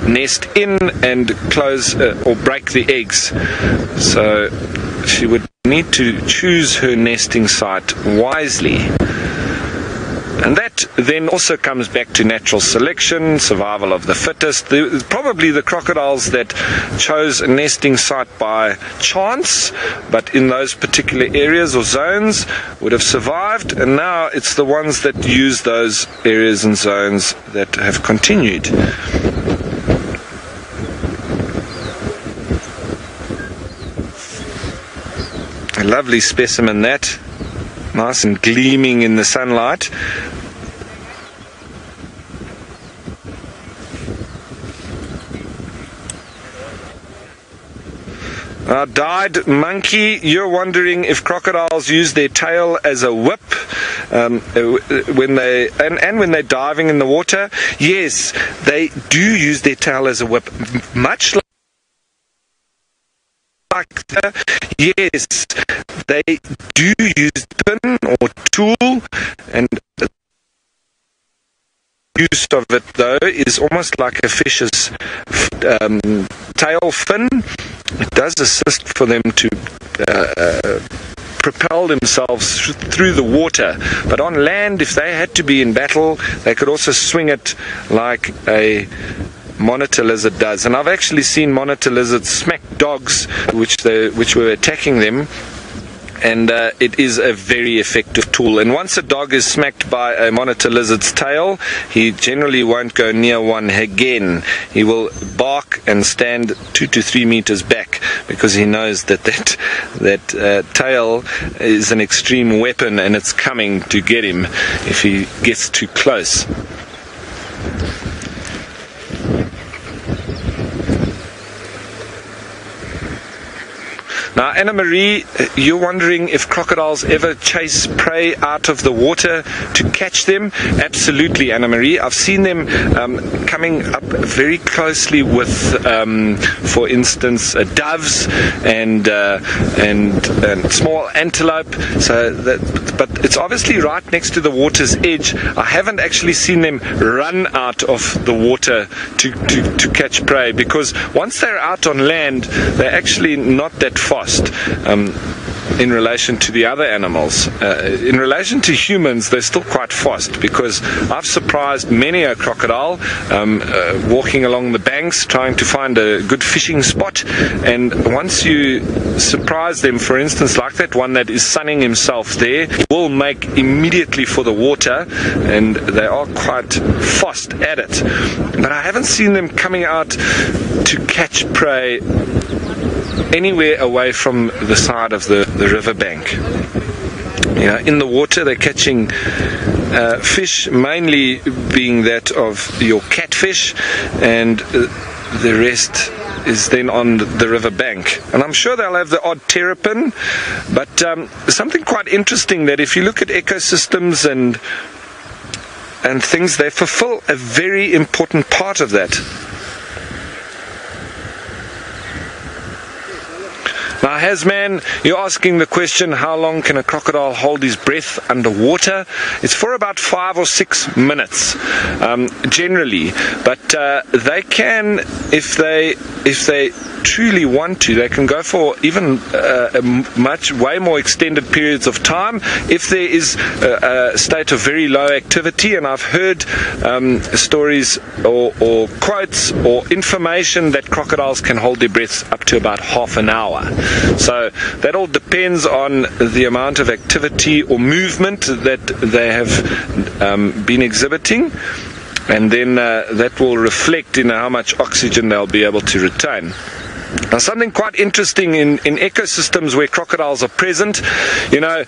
nest in and close or break the eggs. So she would need to choose her nesting site wisely. And that then also comes back to natural selection, survival of the fittest. Probably the crocodiles that chose a nesting site by chance, but in those particular areas or zones, would have survived, and now it's the ones that use those areas and zones that have continued. A lovely specimen, that, nice and gleaming in the sunlight. Dyed monkey, you're wondering if crocodiles use their tail as a whip when they're diving in the water. Yes, they do use their tail as a whip, much like yes, they do use pin or tool, and the use of it though is almost like a fish's tail fin. It does assist for them to propel themselves through the water, but on land, if they had to be in battle, they could also swing it like a monitor lizard does. And I've actually seen monitor lizards smack dogs which were attacking them, and it is a very effective tool. And once a dog is smacked by a monitor lizard's tail, he generally won't go near one again. He will bark and stand 2 to 3 meters back, because he knows that tail is an extreme weapon and it's coming to get him if he gets too close. Now, Anna Marie, you're wondering if crocodiles ever chase prey out of the water to catch them. Absolutely, Anna Marie. I've seen them coming up very closely with, for instance, doves and small antelope. But it's obviously right next to the water's edge. I haven't actually seen them run out of the water to catch prey, because once they're out on land, they're actually not that fast. in relation to the other animals. In relation to humans, they're still quite fast, because I've surprised many a crocodile walking along the banks trying to find a good fishing spot, and once you surprise them, for instance like that one that is sunning himself there, will make immediately for the water, and they are quite fast at it. But I haven't seen them coming out to catch prey anywhere away from the side of the riverbank. You know, in the water they're catching fish, mainly being that of your catfish, and the rest is then on the river bank. And I'm sure they'll have the odd terrapin, but something quite interesting, that if you look at ecosystems and things, they fulfill a very important part of that. Now, Hasman, you're asking the question, how long can a crocodile hold his breath underwater? It's for about 5 or 6 minutes, generally. But they can, if they truly want to, they can go for even way more extended periods of time if there is a state of very low activity. And I've heard stories or quotes or information that crocodiles can hold their breath up to about half an hour. So that all depends on the amount of activity or movement that they have been exhibiting, and then that will reflect in how much oxygen they'll be able to retain. Now, something quite interesting in ecosystems where crocodiles are present, you know,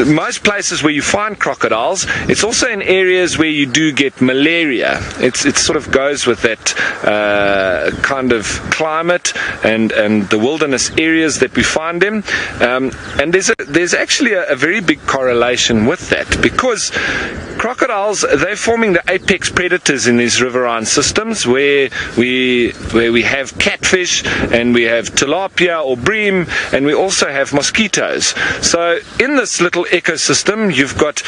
most places where you find crocodiles, it's also in areas where you do get malaria. It sort of goes with that kind of climate and the wilderness areas that we find them. And there's actually a very big correlation with that, because crocodiles, they're forming the apex predators in these riverine systems where we have catfish, and we have tilapia or bream, and we also have mosquitoes. So in this little ecosystem, you've got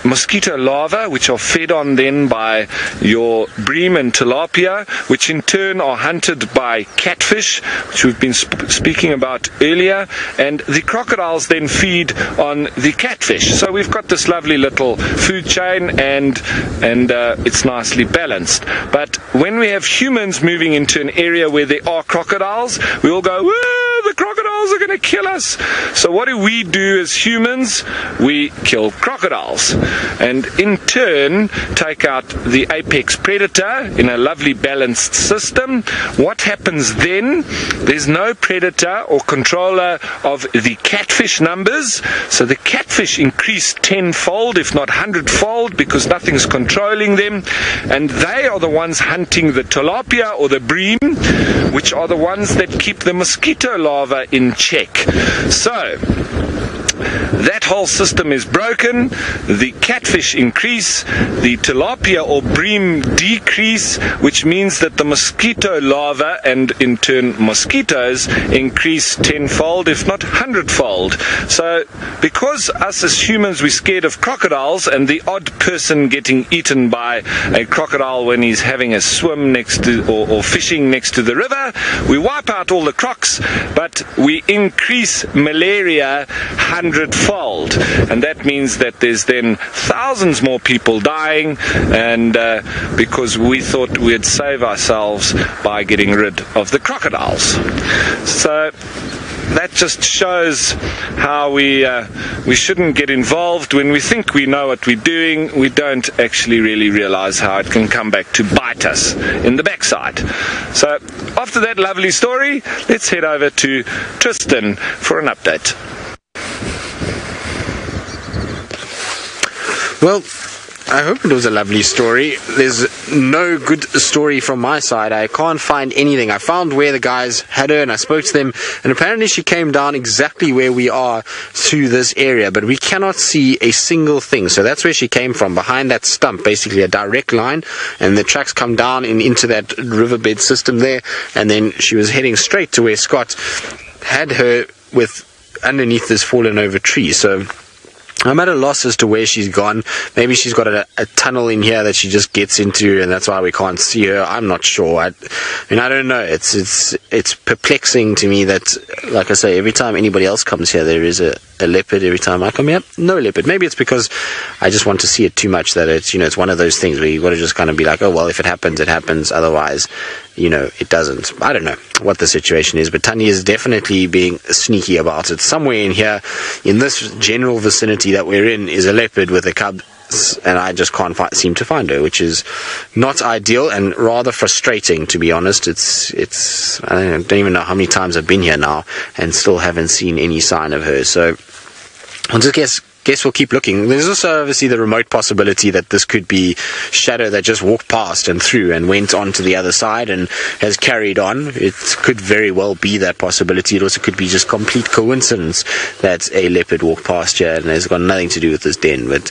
mosquito larvae, which are fed on then by your bream and tilapia, which in turn are hunted by catfish, which we've been speaking about earlier, and the crocodiles then feed on the catfish. So we've got this lovely little food chain, and it's nicely balanced. But when we have humans moving into an area where there are crocodiles, we all go, the crocodiles are going to kill us. So what do we do as humans? We kill crocodiles, and in turn take out the apex predator in a lovely balanced system. What happens then? There's no predator or controller of the catfish numbers, so the catfish increase tenfold, if not 100-fold, because nothing's controlling them, and they are the ones hunting the tilapia or the bream, which are the ones that keep the mosquito larvae in check. So that whole system is broken, the catfish increase, the tilapia or bream decrease, which means that the mosquito larvae and in turn mosquitoes increase tenfold, if not 100-fold. So because us as humans, we're scared of crocodiles, and the odd person getting eaten by a crocodile when he's having a swim next to or fishing next to the river, we wipe out all the crocs, but we increase malaria 100-fold, and that means that there's then thousands more people dying, and because we thought we'd save ourselves by getting rid of the crocodiles. So that just shows how we shouldn't get involved. When we think we know what we're doing, we don't actually really realize how it can come back to bite us in the backside. So after that lovely story, let's head over to Tristan for an update. Well, I hope it was a lovely story. There's no good story from my side. I can't find anything. I found where the guys had her, and I spoke to them, and apparently she came down exactly where we are to this area, but we cannot see a single thing. So that's where she came from, behind that stump, basically a direct line, and the tracks come down into that riverbed system there, and then she was heading straight to where Scott had her with underneath this fallen over tree. So I'm at a loss as to where she's gone. Maybe she's got a tunnel in here that she just gets into, and that's why we can't see her. I'm not sure. I mean, I don't know. It's perplexing to me that, like I say, every time anybody else comes here, there is a leopard. Every time I come here, no leopard. Maybe it's because I just want to see it too much that it's, it's one of those things where you've got to just kind of be like, oh, well, if it happens, it happens. Otherwise, it doesn't. I don't know what the situation is, but Tanya is definitely being sneaky about it. Somewhere in here, in this general vicinity that we're in, is a leopard with a cub, and I just can't seem to find her, which is not ideal and rather frustrating, to be honest. It's I don't even know how many times I've been here now and still haven't seen any sign of her. So I'll just guess we'll keep looking. There's also obviously the remote possibility that this could be Shadow that just walked past and through and went on to the other side and has carried on. It could very well be that possibility. It also could be just complete coincidence that a leopard walked past here and has got nothing to do with this den. But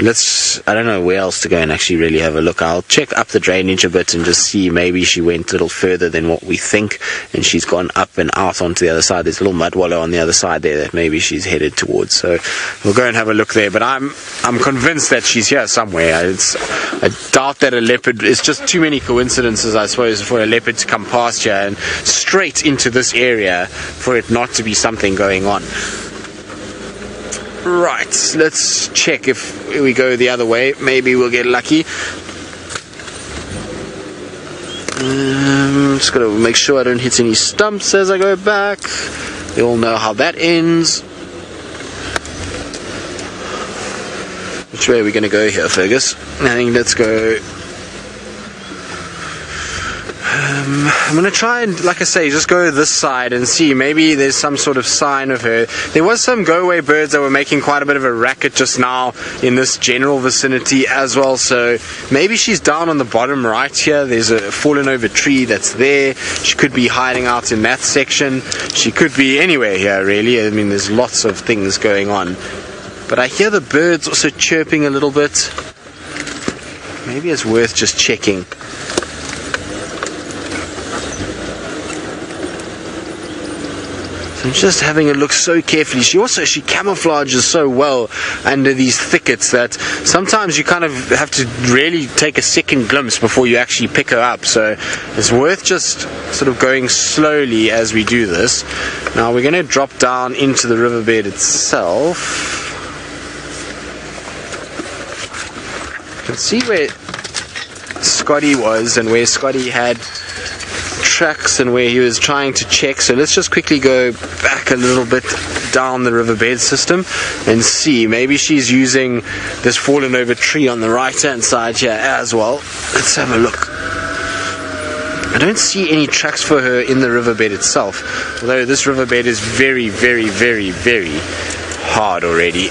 I don't know where else to go and actually really have a look. I'll check up the drainage a bit and just see, maybe she went a little further than what we think and she's gone up and out onto the other side. There's a little mud wallow on the other side there that maybe she's headed towards. So we'll go and have a look there, but I'm convinced that she's here somewhere. I doubt that a leopard, it's just too many coincidences, I suppose, for a leopard to come past here and straight into this area for it not to be something going on. Right, let's check. If we go the other way, maybe we'll get lucky. Just gotta make sure I don't hit any stumps as I go back. You all know how that ends. Which way are we going to go here, Fergus? I think let's go. I'm going to try and, like I say, just go this side and see. Maybe there's some sort of sign of her. There was some go-away birds that were making quite a bit of a racket just now in this general vicinity as well. So maybe she's down on the bottom right here. There's a fallen over tree that's there. She could be hiding out in that section. She could be anywhere here, really. I mean, there's lots of things going on. But I hear the birds also chirping a little bit. Maybe it's worth just checking. So I'm just having a look so carefully. She camouflages so well under these thickets that sometimes you kind of have to really take a second glimpse before you actually pick her up. So it's worth just sort of going slowly as we do this. Now we're going to drop down into the riverbed itself. You can see where Scotty was and where Scotty had tracks and where he was trying to check. So let's just quickly go back a little bit down the riverbed system and see. Maybe she's using this fallen over tree on the right hand side here as well. Let's have a look. I don't see any tracks for her in the riverbed itself, although this riverbed is very, very, very, very hard already.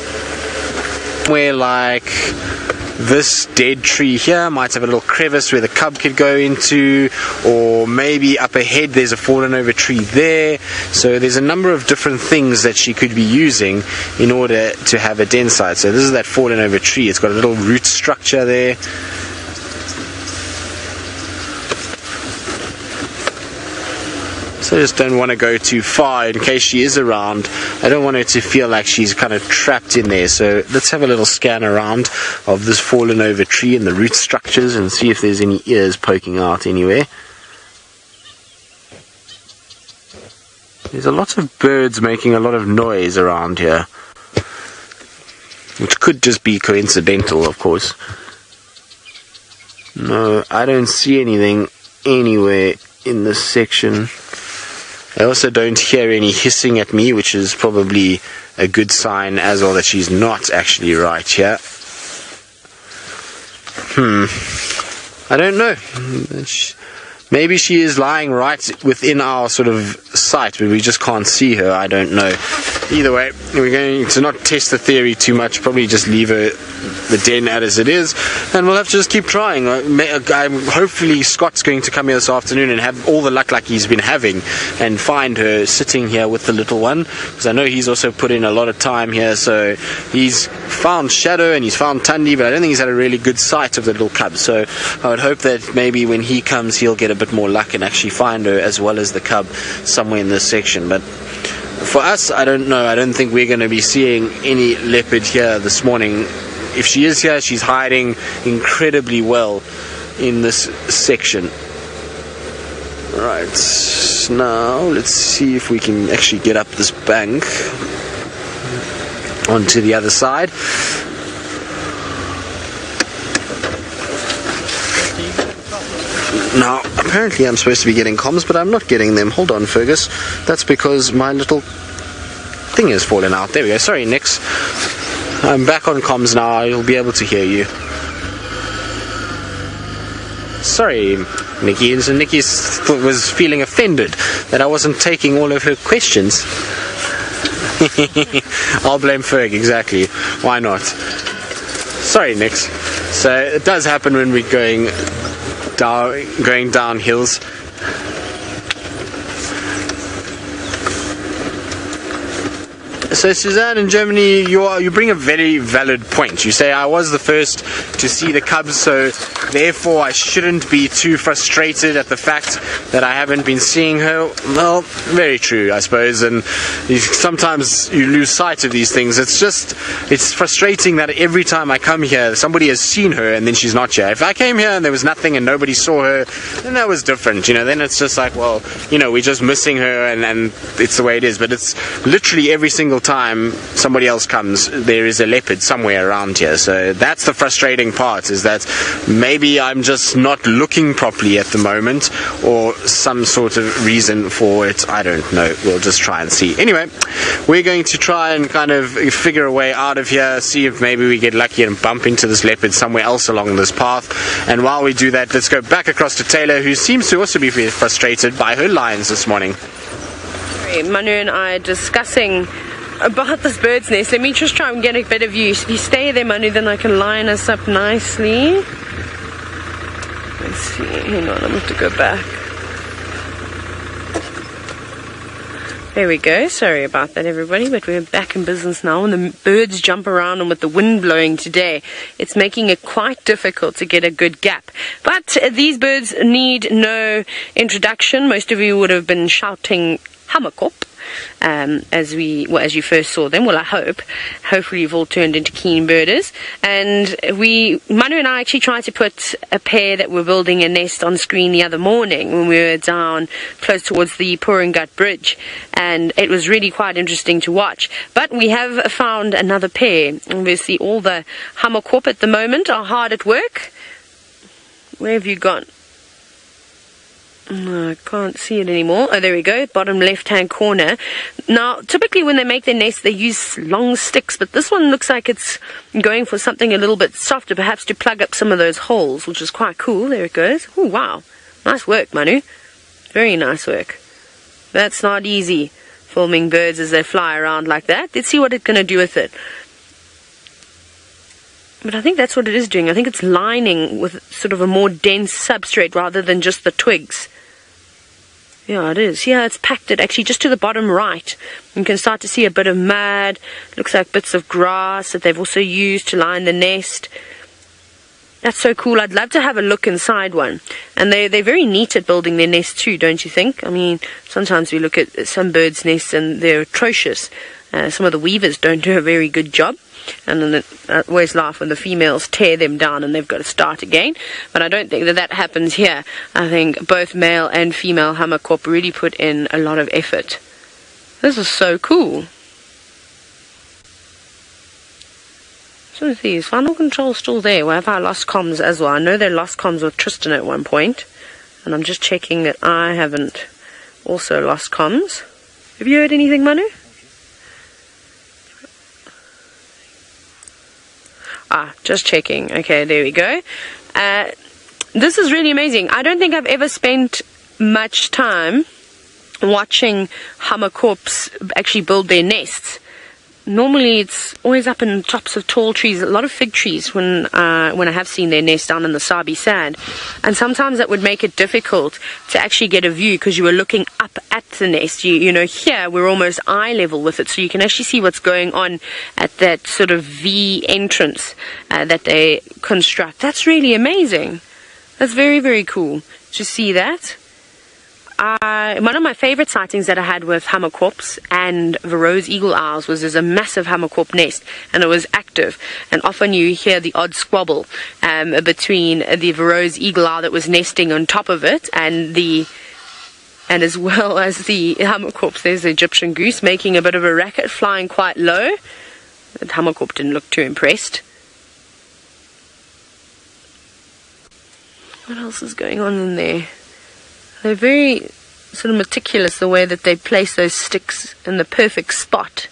Where like this dead tree here might have a little crevice where the cub could go into, or maybe up ahead there's a fallen over tree there. So there's a number of different things that she could be using in order to have a den site. So this is that fallen over tree. It's got a little root structure there. So I just don't want to go too far in case she is around. I don't want her to feel like she's kind of trapped in there. So let's have a little scan around of this fallen over tree and the root structures and see if there's any ears poking out anywhere. There's a lot of birds making a lot of noise around here, which could just be coincidental, of course. No, I don't see anything anywhere in this section. I also don't hear any hissing at me, which is probably a good sign as well that she's not actually right here. I don't know. Maybe she is lying right within our sort of sight, but we just can't see her. I don't know. Either way, we're going to not test the theory too much, probably just leave her the den as it is, and we'll have to just keep trying. Hopefully Scott's going to come here this afternoon and have all the luck like he's been having and find her sitting here with the little one, because I know he's also put in a lot of time here. So he's found Shadow and he's found Tundi, but I don't think he's had a really good sight of the little cub. So I would hope that maybe when he comes he'll get a bit more luck and actually find her as well as the cub somewhere in this section. But For us, I don't know. I don't think we're going to be seeing any leopard here this morning. If she is here, she's hiding incredibly well in this section. Right, now let's see if we can actually get up this bank onto the other side. Now, apparently I'm supposed to be getting comms, but I'm not getting them. Hold on, Fergus. That's because my little thing has fallen out. There we go. Sorry, Nix. I'm back on comms now. I'll be able to hear you. Sorry, Nikki. So Nikki was feeling offended that I wasn't taking all of her questions. I'll blame Ferg, exactly. Why not? Sorry, Nix. So it does happen when we're going down hills. So Suzanne, in Germany, you bring a very valid point. You say I was the first to see the cubs, so therefore I shouldn't be too frustrated at the fact that I haven't been seeing her. Well, very true, I suppose, and sometimes you lose sight of these things. It's frustrating that every time I come here, somebody has seen her and then she's not here. If I came here and there was nothing and nobody saw her, then that was different, then it's just like, well, we're just missing her and it's the way it is. But it's literally every single time somebody else comes, there is a leopard somewhere around here. So that's the frustrating part, is that maybe I'm just not looking properly at the moment, or some sort of reason for it. I don't know. We'll just try and see. Anyway, we're going to try and kind of figure a way out of here, see if maybe we get lucky and bump into this leopard somewhere else along this path. And while we do that, let's go back across to Taylor, who seems to also be frustrated by her lions this morning. Manu and I are discussing about this bird's nest. Let me just try and get a better view. So if you stay there, Manu, then I can line us up nicely. Let's see. Hang on, I'm going to have to go back. There we go. Sorry about that, everybody, but we're back in business now, and the birds jump around, and with the wind blowing today, it's making it quite difficult to get a good gap. But these birds need no introduction. Most of you would have been shouting Hammerkop as you first saw them. Well, I hope. Hopefully you've all turned into keen birders. And Manu and I actually tried to put a pair that were building a nest on screen the other morning when we were down close towards the Purungut Bridge. And it was really quite interesting to watch. But we have found another pair. Obviously all the Hammerkop at the moment are hard at work. Where have you gone? No, I can't see it anymore. Oh, there we go, bottom left-hand corner. Now, typically when they make their nest, they use long sticks, but this one looks like it's going for something a little bit softer, perhaps to plug up some of those holes, which is quite cool. There it goes. Oh, wow. Nice work, Manu. Very nice work. That's not easy, filming birds as they fly around like that. Let's see what it's going to do with it. But I think that's what it is doing. I think it's lining with sort of a more dense substrate rather than just the twigs. Yeah, it is. Yeah, it's packed it actually just to the bottom right. You can start to see a bit of mud. Looks like bits of grass that they've also used to line the nest. That's so cool. I'd love to have a look inside one. And they're very neat at building their nest too, don't you think? I mean, sometimes we look at some birds' nests and they're atrocious. Some of the weavers don't do a very good job. And then I always laugh when the females tear them down and they've got to start again. But I don't think that happens here. I think both male and female Hammerkop really put in a lot of effort. This is so cool. So let's see, is final control still there? Where have I lost comms as well? I know they lost comms with Tristan at one point. And I'm just checking that I haven't also lost comms. Have you heard anything, Manu? Just checking. Okay, there we go. This is really amazing. I don't think I've ever spent much time watching Hammerkops actually build their nests. Normally it's always up in tops of tall trees, a lot of fig trees when I have seen their nest down in the Sabi sand. And sometimes that would make it difficult to actually get a view because you were looking up at the nest. You know, here we're almost eye level with it, so you can actually see what's going on at that sort of V entrance that they construct. That's really amazing. That's very, very cool to see that. one of my favorite sightings that I had with Hammerkops and the rose eagle owls was there's a massive Hammerkop nest, and it was active, and often you hear the odd squabble between the rose eagle owl that was nesting on top of it and as well as the Hammerkops. There's the Egyptian goose making a bit of a racket, flying quite low. The Hammerkop didn't look too impressed. What else is going on in there? They're very sort of meticulous, the way that they place those sticks in the perfect spot.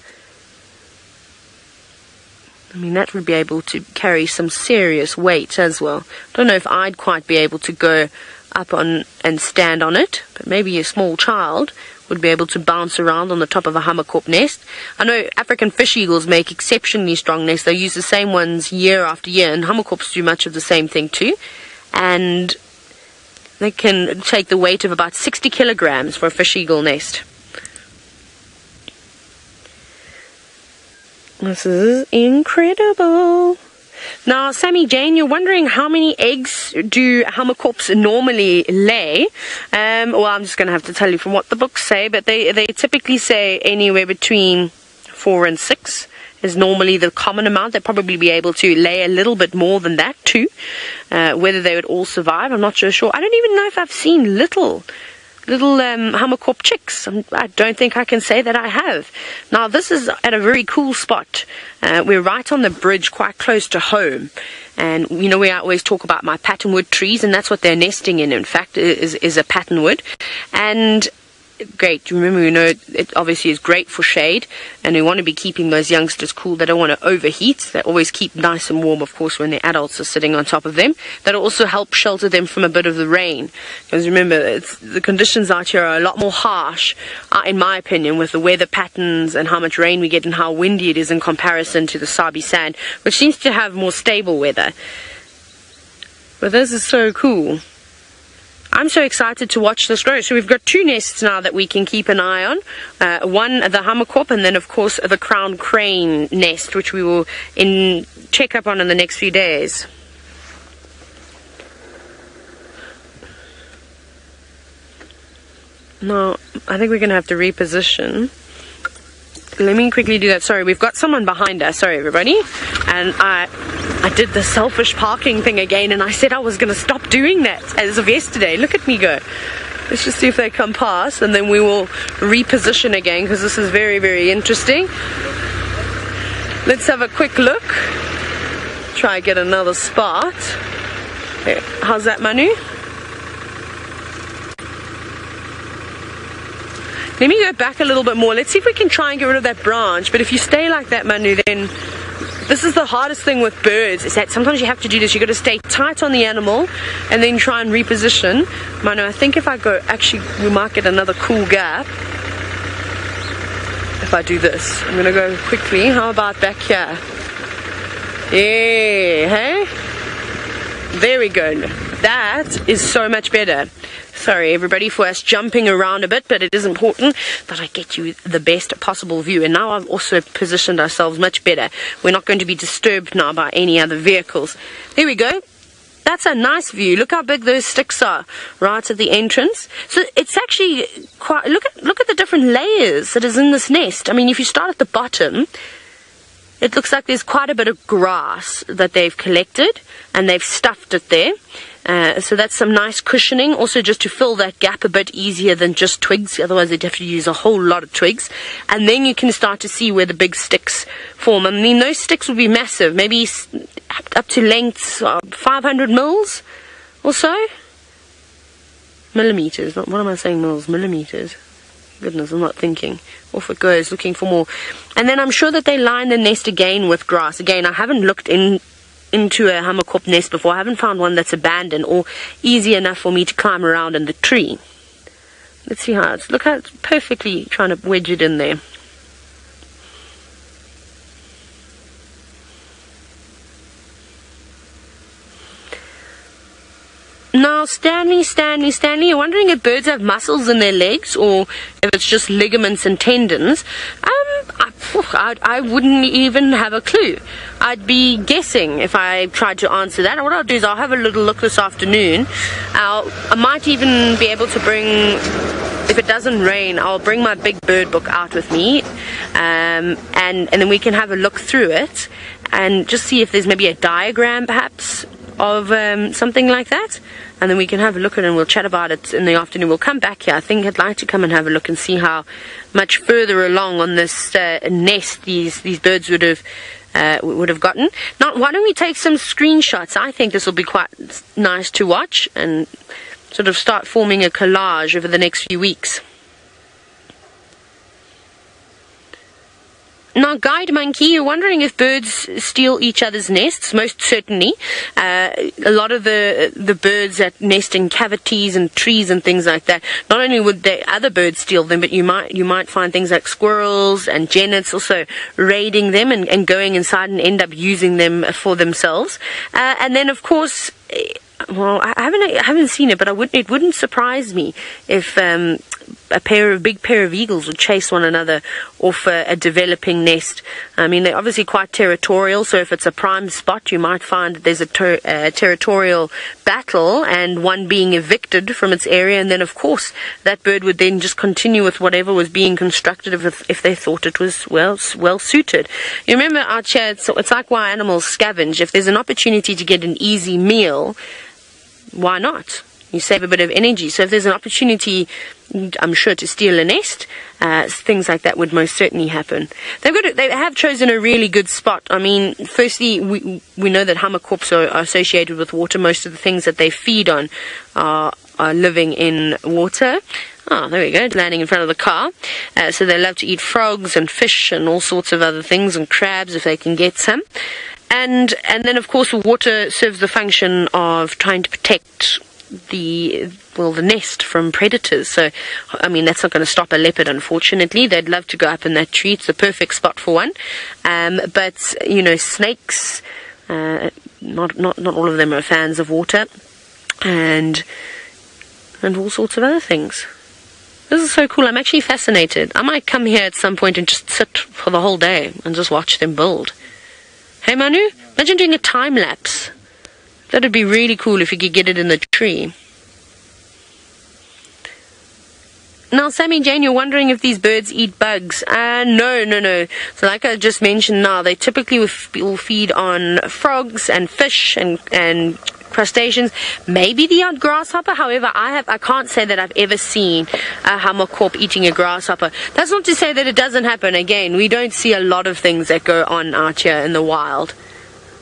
I mean, that would be able to carry some serious weight as well. Don't know if I'd quite be able to go up on and stand on it, but maybe a small child would be able to bounce around on the top of a Hammerkop nest. I know African fish eagles make exceptionally strong nests. They use the same ones year after year, and Hammerkops do much of the same thing too. And they can take the weight of about 60 kilograms for a fish eagle nest. This is incredible. Now, Sammy Jane, you're wondering how many eggs do Hammerkops normally lay? Well, I'm just going to have to tell you from what the books say, but they typically say anywhere between 4 and 6 is normally the common amount. They'd probably be able to lay a little bit more than that too. Whether they would all survive, I'm not sure. I don't even know if I've seen little Hammerkop chicks. I don't think I can say that I have. Now, this is at a very cool spot. We're right on the bridge, quite close to home. And, you know, we always talk about my patternwood trees, and that's what they're nesting in fact, is a patternwood. And great. Remember, you know, it obviously is great for shade, and we want to be keeping those youngsters cool. They don't want to overheat. They always keep nice and warm, of course, when the adults are sitting on top of them. That'll also help shelter them from a bit of the rain. Because remember, the conditions out here are a lot more harsh, in my opinion, with the weather patterns and how much rain we get and how windy it is in comparison to the Sabi sand, which seems to have more stable weather. But this is so cool. I'm so excited to watch this grow. So we've got 2 nests now that we can keep an eye on. One, the Hammerkop, and then, of course, the crown crane nest, which we will check up on in the next few days. Now, I think we're going to have to reposition. Let me quickly do that. Sorry, we've got someone behind us. Sorry, everybody. And I did the selfish parking thing again, and I said I was going to stop doing that as of yesterday. Look at me go. Let's just see if they come past, and then we will reposition again, because this is very, very interesting. Let's have a quick look. Try and get another spot. Okay. How's that, Manu? Let me go back a little bit more. Let's see if we can try and get rid of that branch. But if you stay like that, Manu, then this is the hardest thing with birds, is that sometimes you have to do this. You've got to stay tight on the animal and then try and reposition. Manu, I think if I go, actually, we might get another cool gap if I do this. I'm going to go quickly. How about back here? Yeah, hey? There we go. That is so much better. Sorry, everybody, for us jumping around a bit, but it is important that I get you the best possible view. And now I've also positioned ourselves much better. We're not going to be disturbed now by any other vehicles. There we go. That's a nice view. Look how big those sticks are right at the entrance. So it's actually quite... Look at the different layers that is in this nest. I mean, if you start at the bottom, it looks like there's quite a bit of grass that they've collected, and they've stuffed it there. So that's some nice cushioning, also just to fill that gap a bit easier than just twigs. Otherwise they'd have to use a whole lot of twigs. And then you can start to see where the big sticks form. I mean, those sticks would be massive, maybe up to lengths of 500 mils or so. Millimeters, what am I saying, mils? Millimeters. Goodness, I'm not thinking. Off it goes, looking for more. And then I'm sure that they line the nest again with grass. Again, I haven't looked into a Hammerkop nest before. I haven't found one that's abandoned or easy enough for me to climb around in the tree. Let's see how it's... Look how it's perfectly trying to wedge it in there. Now, Stanley, you're wondering if birds have muscles in their legs or if it's just ligaments and tendons. I wouldn't even have a clue. I'd be guessing if I tried to answer that. And what I'll do is I'll have a little look this afternoon. I might even be able to bring if it doesn't rain, I'll bring my big bird book out with me, and then we can have a look through it and just see if there's maybe a diagram perhaps of something like that, and then we can have a look at it and we'll chat about it in the afternoon. We'll come back here. I think I'd like to come and have a look and see how much further along on this nest these birds would have gotten. Now, why don't we take some screenshots? I think this will be quite nice to watch and sort of start forming a collage over the next few weeks. Now, Guide Monkey, you're wondering if birds steal each other's nests. Most certainly. A lot of the birds that nest in cavities and trees and things like that, not only would other birds steal them, but you might find things like squirrels and genets also raiding them and going inside and end up using them for themselves. And then, of course, well, I haven't seen it, but it wouldn't surprise me if a big pair of eagles would chase one another off a developing nest. I mean, they're obviously quite territorial, so if it's a prime spot, you might find that there's a territorial battle and one being evicted from its area, and then, of course, that bird would then just continue with whatever was being constructed if they thought it was well suited. You remember, Archer, it's like why animals scavenge. If there's an opportunity to get an easy meal, why not? You save a bit of energy. So if there's an opportunity, I'm sure, to steal a nest, things like that would most certainly happen. They have chosen a really good spot. I mean, firstly, we know that Hammerkops are associated with water. Most of the things that they feed on are living in water. Oh, there we go, it's landing in front of the car. So they love to eat frogs and fish and all sorts of other things, and crabs if they can get some. And then, of course, water serves the function of trying to protect the nest from predators. So, I mean, that's not going to stop a leopard, unfortunately. They'd love to go up in that tree. It's the perfect spot for one. But, you know, snakes, not all of them are fans of water, and all sorts of other things. This is so cool. I'm actually fascinated. I might come here at some point and just sit for the whole day and just watch them build. Hey Manu, imagine doing a time lapse. That'd be really cool if you could get it in the tree. Now, Sammy Jane, you're wondering if these birds eat bugs. No. So like I just mentioned now, they typically will feed on frogs and fish and crustaceans, maybe the odd grasshopper. However, I can't say that I've ever seen a Hammerkop eating a grasshopper. That's not to say that it doesn't happen. Again, we don't see a lot of things that go on out here in the wild.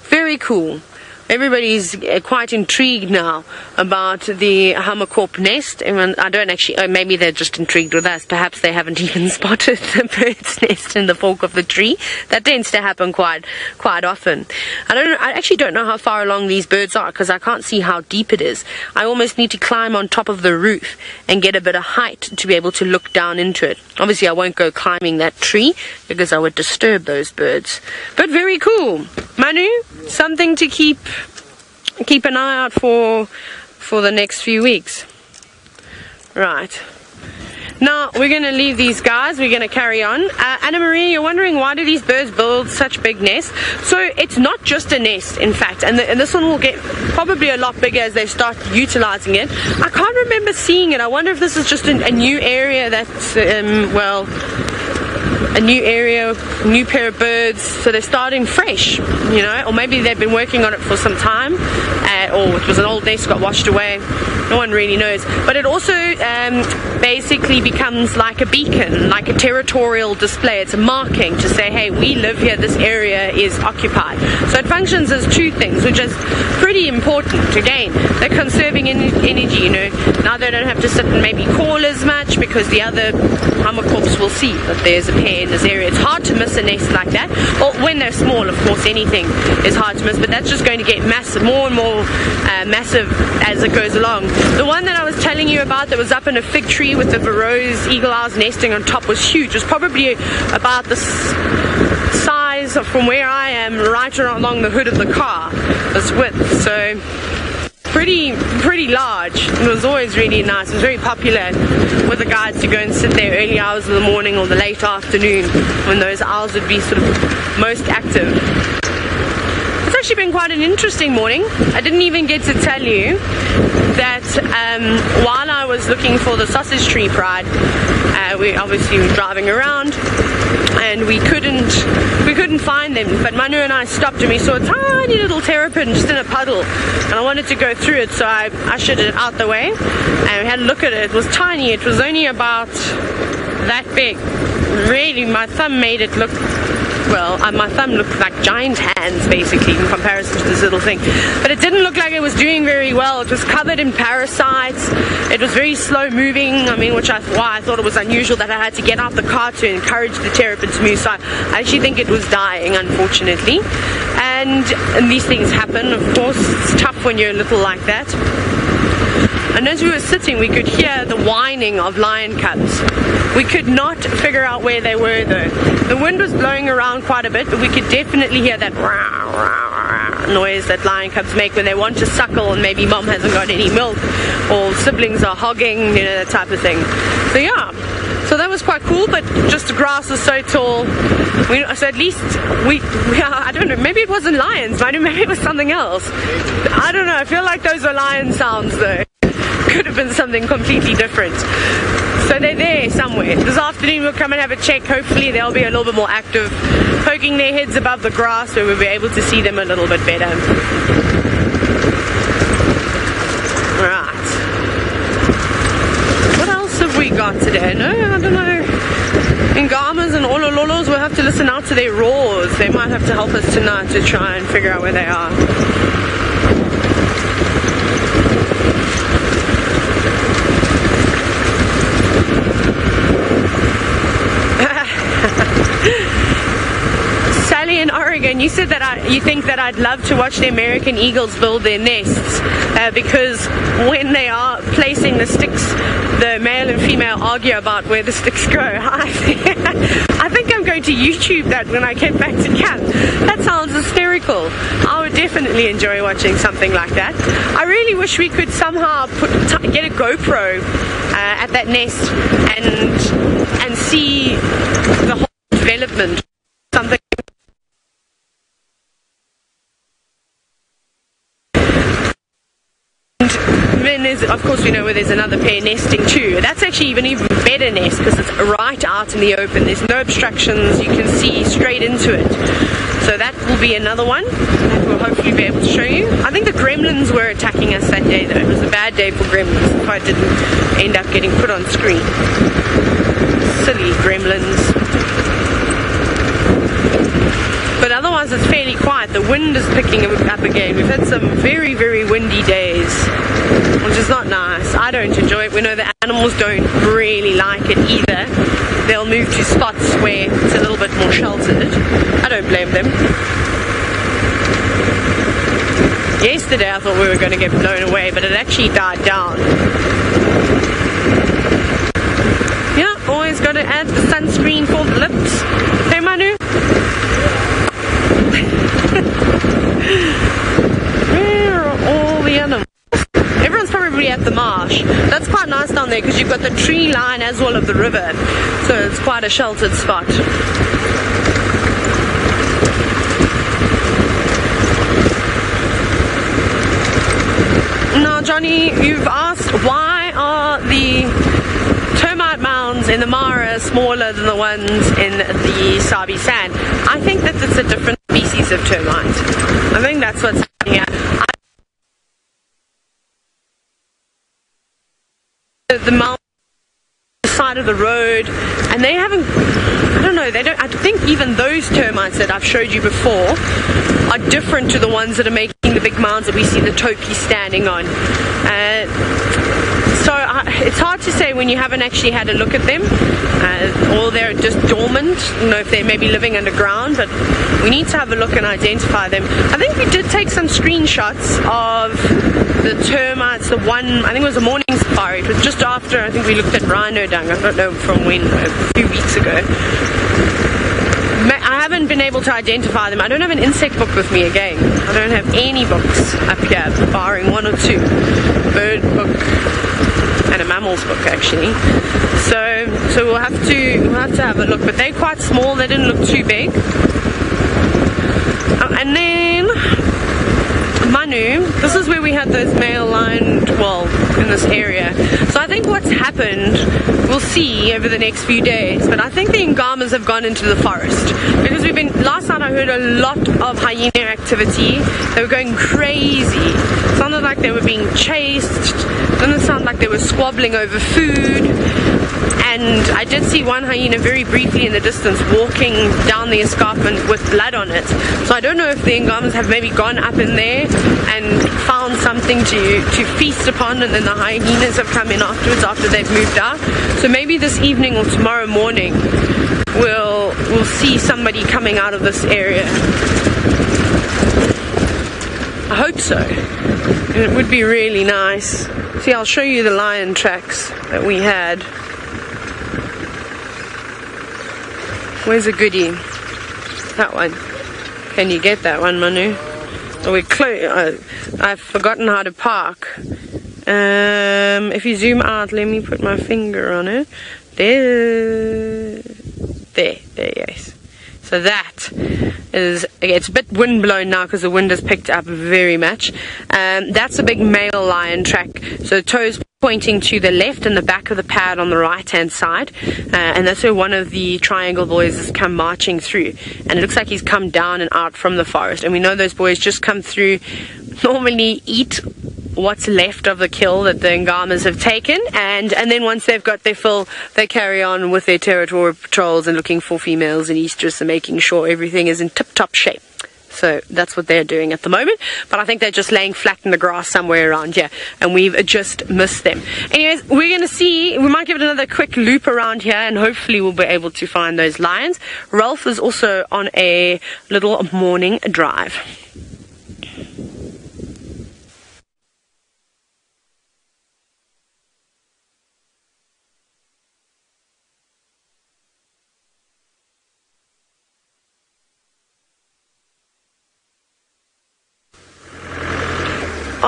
Very cool. Everybody's quite intrigued now about the Hammerkop nest. I don't actually, maybe they're just intrigued with us. Perhaps they haven't even spotted the bird's nest in the fork of the tree. That tends to happen quite often. I actually don't know how far along these birds are because I can't see how deep it is. I almost need to climb on top of the roof and get a bit of height to be able to look down into it. Obviously, I won't go climbing that tree because I would disturb those birds. But very cool. Manu, something to keep an eye out for the next few weeks. Right. Now, we're going to leave these guys. We're going to carry on. Anna Maria, you're wondering why do these birds build such big nests? So it's not just a nest, in fact, and this one will get probably a lot bigger as they start utilizing it. I can't remember seeing it. I wonder if this is just a new area that's, a new area, new pair of birds, so they're starting fresh, you know, or maybe they've been working on it for some time, or it was an old nest, got washed away. No one really knows. But it also basically becomes like a beacon, like a territorial display. It's a marking to say, hey, we live here, this area is occupied. So it functions as two things, which is pretty important. Again, they're conserving energy, you know. Now they don't have to sit and maybe call as much because the other Hammerkops will see that there's a pair in this area. It's hard to miss a nest like that. Or when they're small, of course, anything is hard to miss, but that's just going to get massive, more and more massive as it goes along. The one that I was telling you about that was up in a fig tree with the Varro's eagle owls nesting on top was huge. It was probably about the size from where I am right along the hood of the car, this width. So pretty large. It was always really nice. It was very popular with the guys to go and sit there early hours of the morning or the late afternoon when those owls would be sort of most active. It's actually been quite an interesting morning. I didn't even get to tell you that while I was looking for the sausage tree pride. We obviously were driving around and we couldn't find them, but Manu and I stopped and we saw a tiny little terrapin just in a puddle, and I wanted to go through it, so I ushered it out the way and we had a look at it. It was tiny. It was only about that big. Really, my thumb made it look, well, my thumb looked like giant hands basically in comparison to this little thing. But it didn't look like it was doing very well. It was covered in parasites. It was very slow moving. I mean, why I thought it was unusual that I had to get out the car to encourage the terrapin to move. So I actually think it was dying, unfortunately. And these things happen, of course. It's tough when you're little like that. And as we were sitting, we could hear the whining of lion cubs. We could not figure out where they were though. The wind was blowing around quite a bit, but we could definitely hear that noise that lion cubs make when they want to suckle and maybe mom hasn't got any milk or siblings are hogging, you know, that type of thing. So yeah, so that was quite cool, but just the grass was so tall. So at least I don't know, maybe it wasn't lions, maybe it was something else. I don't know, I feel like those were lion sounds though. Could have been something completely different. So they're there somewhere. This afternoon we'll come and have a check. Hopefully they'll be a little bit more active, poking their heads above the grass so we'll be able to see them a little bit better. Right. What else have we got today? No, I don't know. Angamas and olololos, we'll have to listen out to their roars. They might have to help us tonight to try and figure out where they are. Sally in Oregon, you said that you think that I'd love to watch the American eagles build their nests because when they are placing the sticks, the male and female argue about where the sticks go. I think I'm going to YouTube that when I get back to camp. That sounds hysterical. I would definitely enjoy watching something like that. I really wish we could somehow get a GoPro at that nest and see the whole development. Something. Then there's, of course, we know where there's another pair nesting too. That's actually even better nest because it's right out in the open. There's no obstructions. You can see straight into it. So that will be another one that we'll hopefully be able to show you. I think the gremlins were attacking us that day though. It was a bad day for gremlins if I didn't end up getting put on screen. Silly gremlins. But otherwise it's fairly quiet. The wind is picking up again. We've had some very, very windy days, which is not nice. I don't enjoy it. We know the animals don't really like it either. They'll move to spots where it's a little bit more sheltered. I don't blame them. Yesterday I thought we were going to get blown away, but it actually died down. Yeah, always got to add the sunscreen for the lips. Hey Manu? Where are all the animals? Everyone's probably at the marsh. That's quite nice down there because you've got the tree line as well of the river, so it's quite a sheltered spot. Now Johnny, you've asked why are the termite mounds in the Mara smaller than the ones in the Sabi sand. I think that it's a different species of termite. I think that's what's happening here. The mound on the side of the road, and they haven't, I don't know, I think even those termites that I've showed you before are different to the ones that are making the big mounds that we see the topi standing on. So it's hard to say when you haven't actually had a look at them, or they're just dormant, you know, if they're maybe living underground, but we need to have a look and identify them. I think we did take some screenshots of the termites, the one, I think it was a morning safari, it was just after I think we looked at rhino dung, I don't know from when, a few weeks ago. I haven't been able to identify them. I don't have an insect book with me again. I don't have any books up here, barring one or two. Bird book and a mammals book actually. So we'll have to have a look. But they're quite small. They didn't look too big. And then Manu, this is where we had those male lion, well, in this area. So I think what's happened, we'll see over the next few days, but I think the Angamas have gone into the forest. Because last night I heard a lot of hyena activity. They were going crazy. It sounded like they were being chased. It didn't sound like they were squabbling over food. And I did see one hyena very briefly in the distance walking down the escarpment with blood on it. So I don't know if the Angamas have maybe gone up in there and found something to feast upon, and then the hyenas have come in afterwards after they've moved out. So maybe this evening or tomorrow morning we'll see somebody coming out of this area. I hope so. And it would be really nice. See, I'll show you the lion tracks that we had. Where's a goodie? That one. Can you get that one, Manu? Oh, we're close. I've forgotten how to park. If you zoom out, let me put my finger on it. There, yes. So that is, it's a bit wind blown now because the wind has picked up very much. That's a big male lion track. So toes pointing to the left and the back of the pad on the right hand side, and that's where one of the triangle boys has come marching through, and it looks like he's come down and out from the forest. And we know those boys just come through, normally eat what's left of the kill that the Angamas have taken, and then once they've got their fill, they carry on with their territorial patrols and looking for females and estrus and making sure everything is in tip-top shape. So that's what they're doing at the moment. But I think they're just laying flat in the grass somewhere around here, and we've just missed them. Anyways, we're going to see, we might give it another quick loop around here, and hopefully we'll be able to find those lions. Ralph is also on a little morning drive.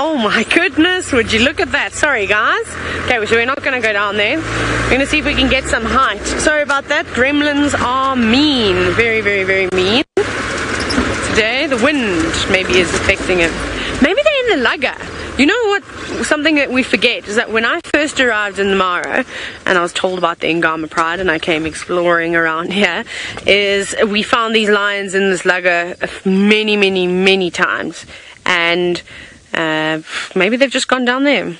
Oh my goodness, would you look at that? Sorry guys. Okay, so we're not going to go down there. We're going to see if we can get some height. Sorry about that. Gremlins are mean. Very, very, very mean. Today, the wind maybe is affecting it. Maybe they're in the lugger. You know what, something that we forget is that when I first arrived in the Maro, and I was told about the Angama Pride and I came exploring around here, is we found these lions in this lugger many, many, many times. And maybe they've just gone down there.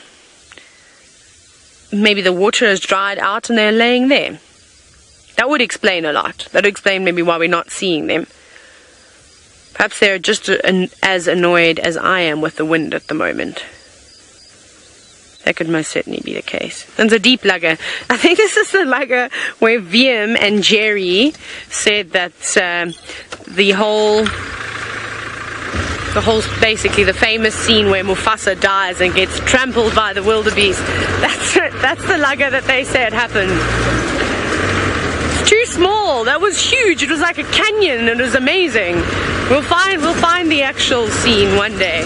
Maybe the water has dried out and they're laying there. That would explain a lot. That would explain maybe why we're not seeing them. Perhaps they're just as annoyed as I am with the wind at the moment. That could most certainly be the case. There's a deep lugger. I think this is the lugger where VM and Jerry said that the whole basically the famous scene where Mufasa dies and gets trampled by the wildebeest. That's the lugger that they said happened. It's too small. That was huge. It was like a canyon. It was amazing. We'll find the actual scene one day.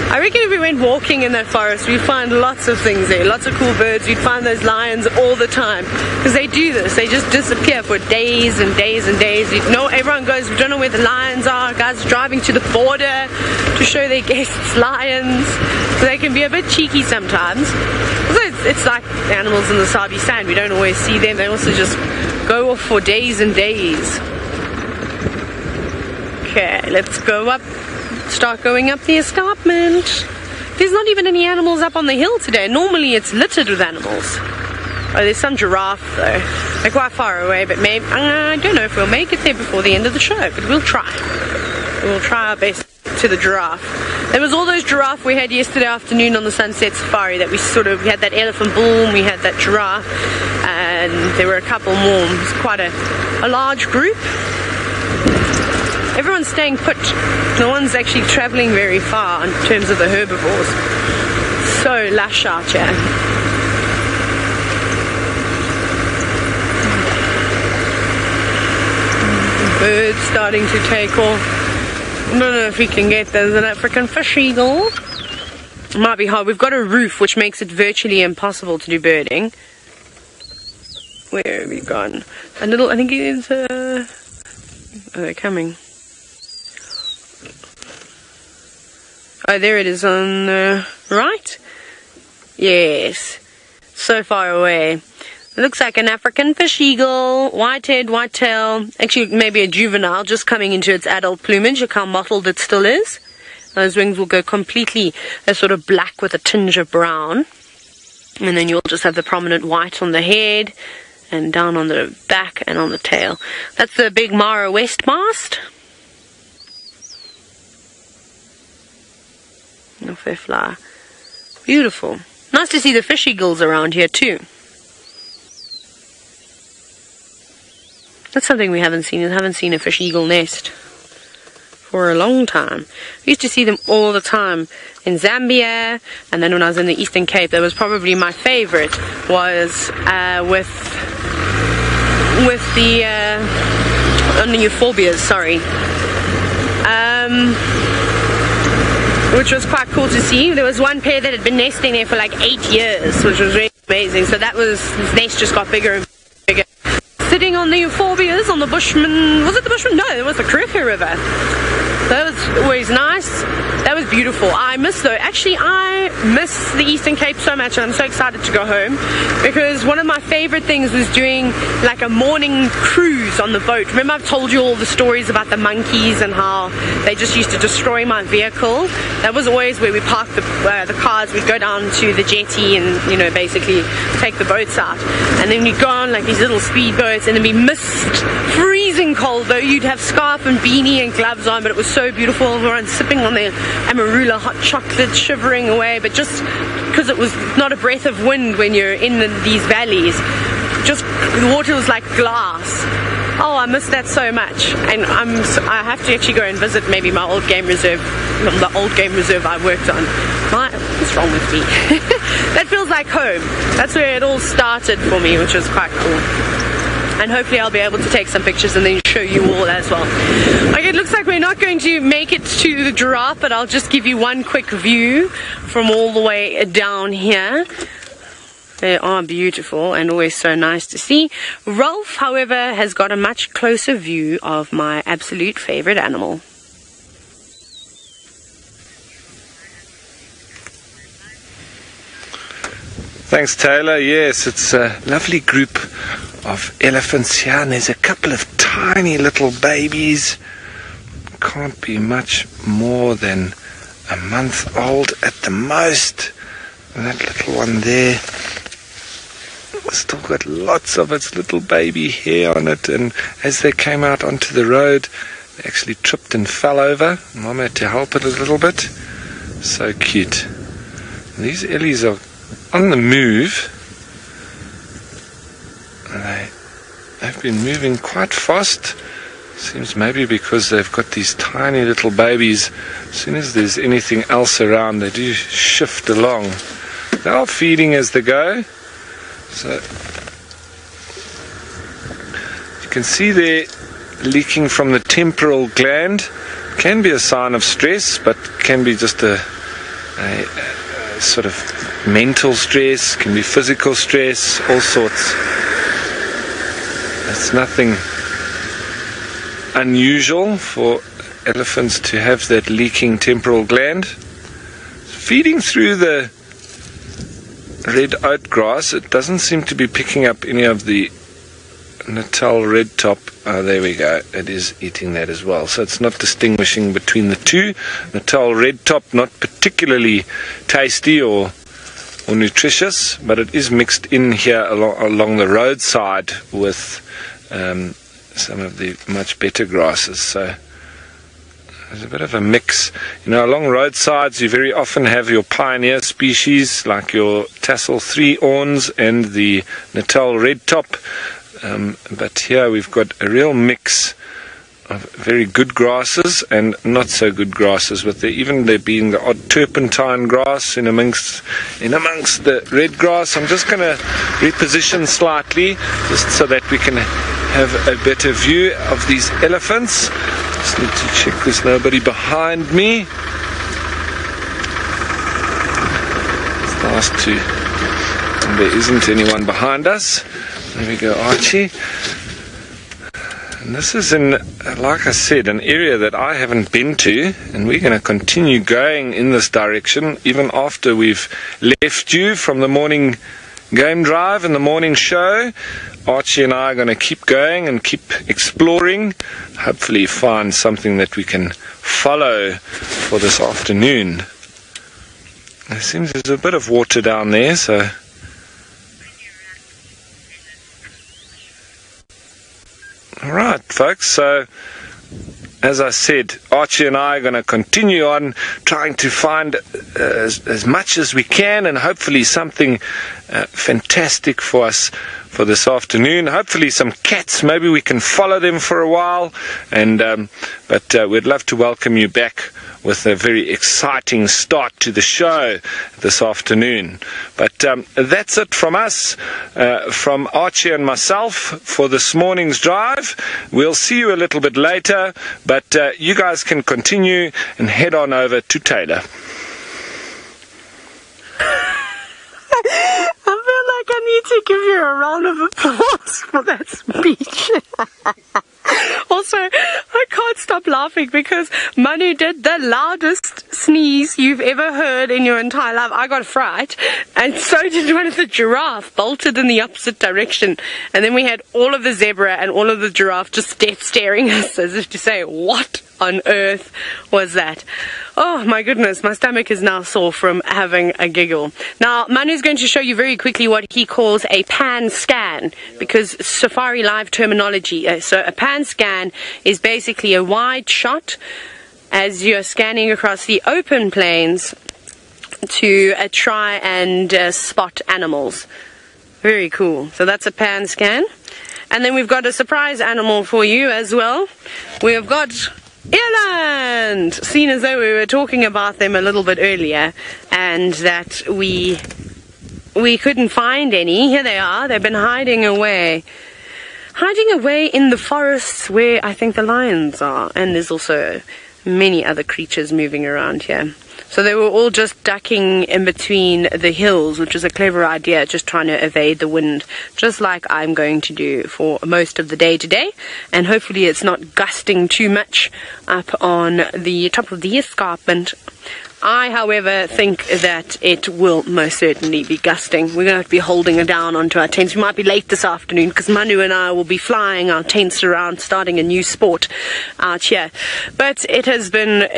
I reckon if we went walking in that forest, we'd find lots of things there, lots of cool birds. We'd find those lions all the time, because they do this. They just disappear for days and days and days. You know, everyone goes, we don't know where the lions are. Guys are driving to the border to show their guests lions. So they can be a bit cheeky sometimes. It's like animals in the Sabi sand. We don't always see them. They also just go off for days and days. Okay, let's go up. Start going up the escarpment. There's not even any animals up on the hill today. Normally it's littered with animals. Oh, there's some giraffe though. They're quite far away, but maybe I don't know if we'll make it there before the end of the show, but we'll try. We'll try our best to the giraffe. There was all those giraffe we had yesterday afternoon on the sunset safari that we had that elephant bull, we had that giraffe, and there were a couple more. It was quite a large group. Everyone's staying put. No one's actually traveling very far in terms of the herbivores. So lush out here. Birds starting to take off. I don't know if we can get there's an African fish eagle. It might be hard. We've got a roof which makes it virtually impossible to do birding. Where have we gone? A little, I think it is, oh, they're coming. Oh, there it is on the right. Yes. So far away. It looks like an African fish eagle. White head, white tail. Actually, maybe a juvenile just coming into its adult plumage. Look how mottled it still is. Those wings will go completely sort of black with a tinge of brown. And then you'll just have the prominent white on the head and down on the back and on the tail. That's the big Mara West mast. Off they fly. Beautiful. Nice to see the fish eagles around here too. That's something we haven't seen. We haven't seen a fish eagle nest for a long time. We used to see them all the time in Zambia, and then when I was in the Eastern Cape, that was probably my favorite, was with the on the euphorbias, sorry. Which was quite cool to see. There was one pair that had been nesting there for like 8 years, which was really amazing. So that was, this nest just got bigger and bigger. Sitting on the euphorbias on the Bushman, was it the Bushman? No, it was the Kruger River. That was always nice. That was beautiful. I miss though. Actually, I miss the Eastern Cape so much, and I'm so excited to go home because one of my favorite things was doing like a morning cruise on the boat. Remember, I've told you all the stories about the monkeys and how they just used to destroy my vehicle. That was always where we parked the cars. We'd go down to the jetty and, you know, basically take the boats out, and then we'd go on like these little speedboats, and then we missed freezing cold though. You'd have scarf and beanie and gloves on, but it was so beautiful. We were sipping on the Amarula hot chocolate, shivering away, but just because it was not a breath of wind when you're in these valleys, just the water was like glass. Oh, I miss that so much, and I have to actually go and visit maybe my old game reserve, the old game reserve I worked on. What's wrong with me? That feels like home. That's where it all started for me, which was quite cool. And hopefully I'll be able to take some pictures and then show you all as well. Okay, it looks like we're not going to make it to the giraffe, but I'll just give you one quick view from all the way down here. They are beautiful and always so nice to see. Rolf, however, has got a much closer view of my absolute favorite animal. Thanks, Taylor. Yes, it's a lovely group of elephants here, and there's a couple of tiny little babies. Can't be much more than a month old at the most. And that little one there, still got lots of its little baby hair on it, and as they came out onto the road, they actually tripped and fell over. Mom had to help it a little bit. So cute. And these ellies are on the move. They've been moving quite fast. Seems maybe because they've got these tiny little babies. As soon as there's anything else around, they do shift along. They are feeding as they go. So you can see there leaking from the temporal gland. Can be a sign of stress, but can be just a sort of mental stress, can be physical stress, all sorts. It's nothing unusual for elephants to have that leaking temporal gland. Feeding through the red oat grass, it doesn't seem to be picking up any of the Natal red top. Oh, there we go. It is eating that as well. So it's not distinguishing between the two. Natal red top, not particularly tasty or nutritious, but it is mixed in here along the roadside with some of the much better grasses. So there's a bit of a mix. You know, along roadsides you very often have your pioneer species like your tassel 3 awns and the Natal red top. But here we've got a real mix of very good grasses and not so good grasses, with there being the odd turpentine grass in amongst the red grass. I'm just going to reposition slightly just so that we can have a better view of these elephants. Just need to check there's nobody behind me. It's nice there isn't anyone behind us. There we go, Archie. And this is in, like I said, an area that I haven't been to, and we're going to continue going in this direction even after we've left you from the morning game drive and the morning show. Archie and I are going to keep going and keep exploring, hopefully find something that we can follow for this afternoon. There seems there's a bit of water down there, so alright folks, so as I said, Archie and I are going to continue on trying to find as much as we can, and hopefully something fantastic for us for this afternoon. Hopefully some cats, maybe we can follow them for a while, and but we'd love to welcome you back with a very exciting start to the show this afternoon. But that's it from us, from Archie and myself for this morning's drive. We'll see you a little bit later, but you guys can continue and head on over to Taylor. I feel like I need to give you a round of applause for that speech. Also, I can't stop laughing because Manu did the loudest sneeze you've ever heard in your entire life. I got a fright, and so did one of the giraffe, bolted in the opposite direction. And then we had all of the zebra and all of the giraffe just staring at us as if to say, what on earth was that? Oh my goodness, my stomach is now sore from having a giggle. Now, Manu's going to show you very quickly what he calls a pan scan, because Safari Live terminology. So a pan scan is basically a wide shot as you're scanning across the open plains to try and spot animals. Very cool. So that's a pan scan. And then we've got a surprise animal for you as well. We've got eland, seen as though we were talking about them a little bit earlier, and that we couldn't find any. Here they are. They've been hiding away in the forests where I think the lions are, and there's also many other creatures moving around here. So they were all just ducking in between the hills, which is a clever idea, just trying to evade the wind, just like I'm going to do for most of the day today. And hopefully it's not gusting too much up on the top of the escarpment. I, however, think that it will most certainly be gusting. We're going to have to be holding it down onto our tents. We might be late this afternoon because Manu and I will be flying our tents around, starting a new sport out here. But it has been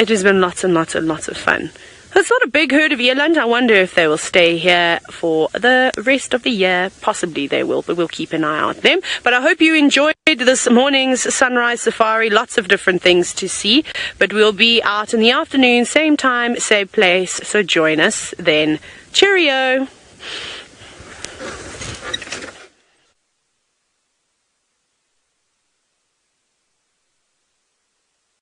lots and lots and lots of fun. It's not a big herd of eland. I wonder if they will stay here for the rest of the year. Possibly they will, but we'll keep an eye out them. But I hope you enjoyed this morning's sunrise safari. Lots of different things to see. But we'll be out in the afternoon, same time, same place. So join us then. Cheerio!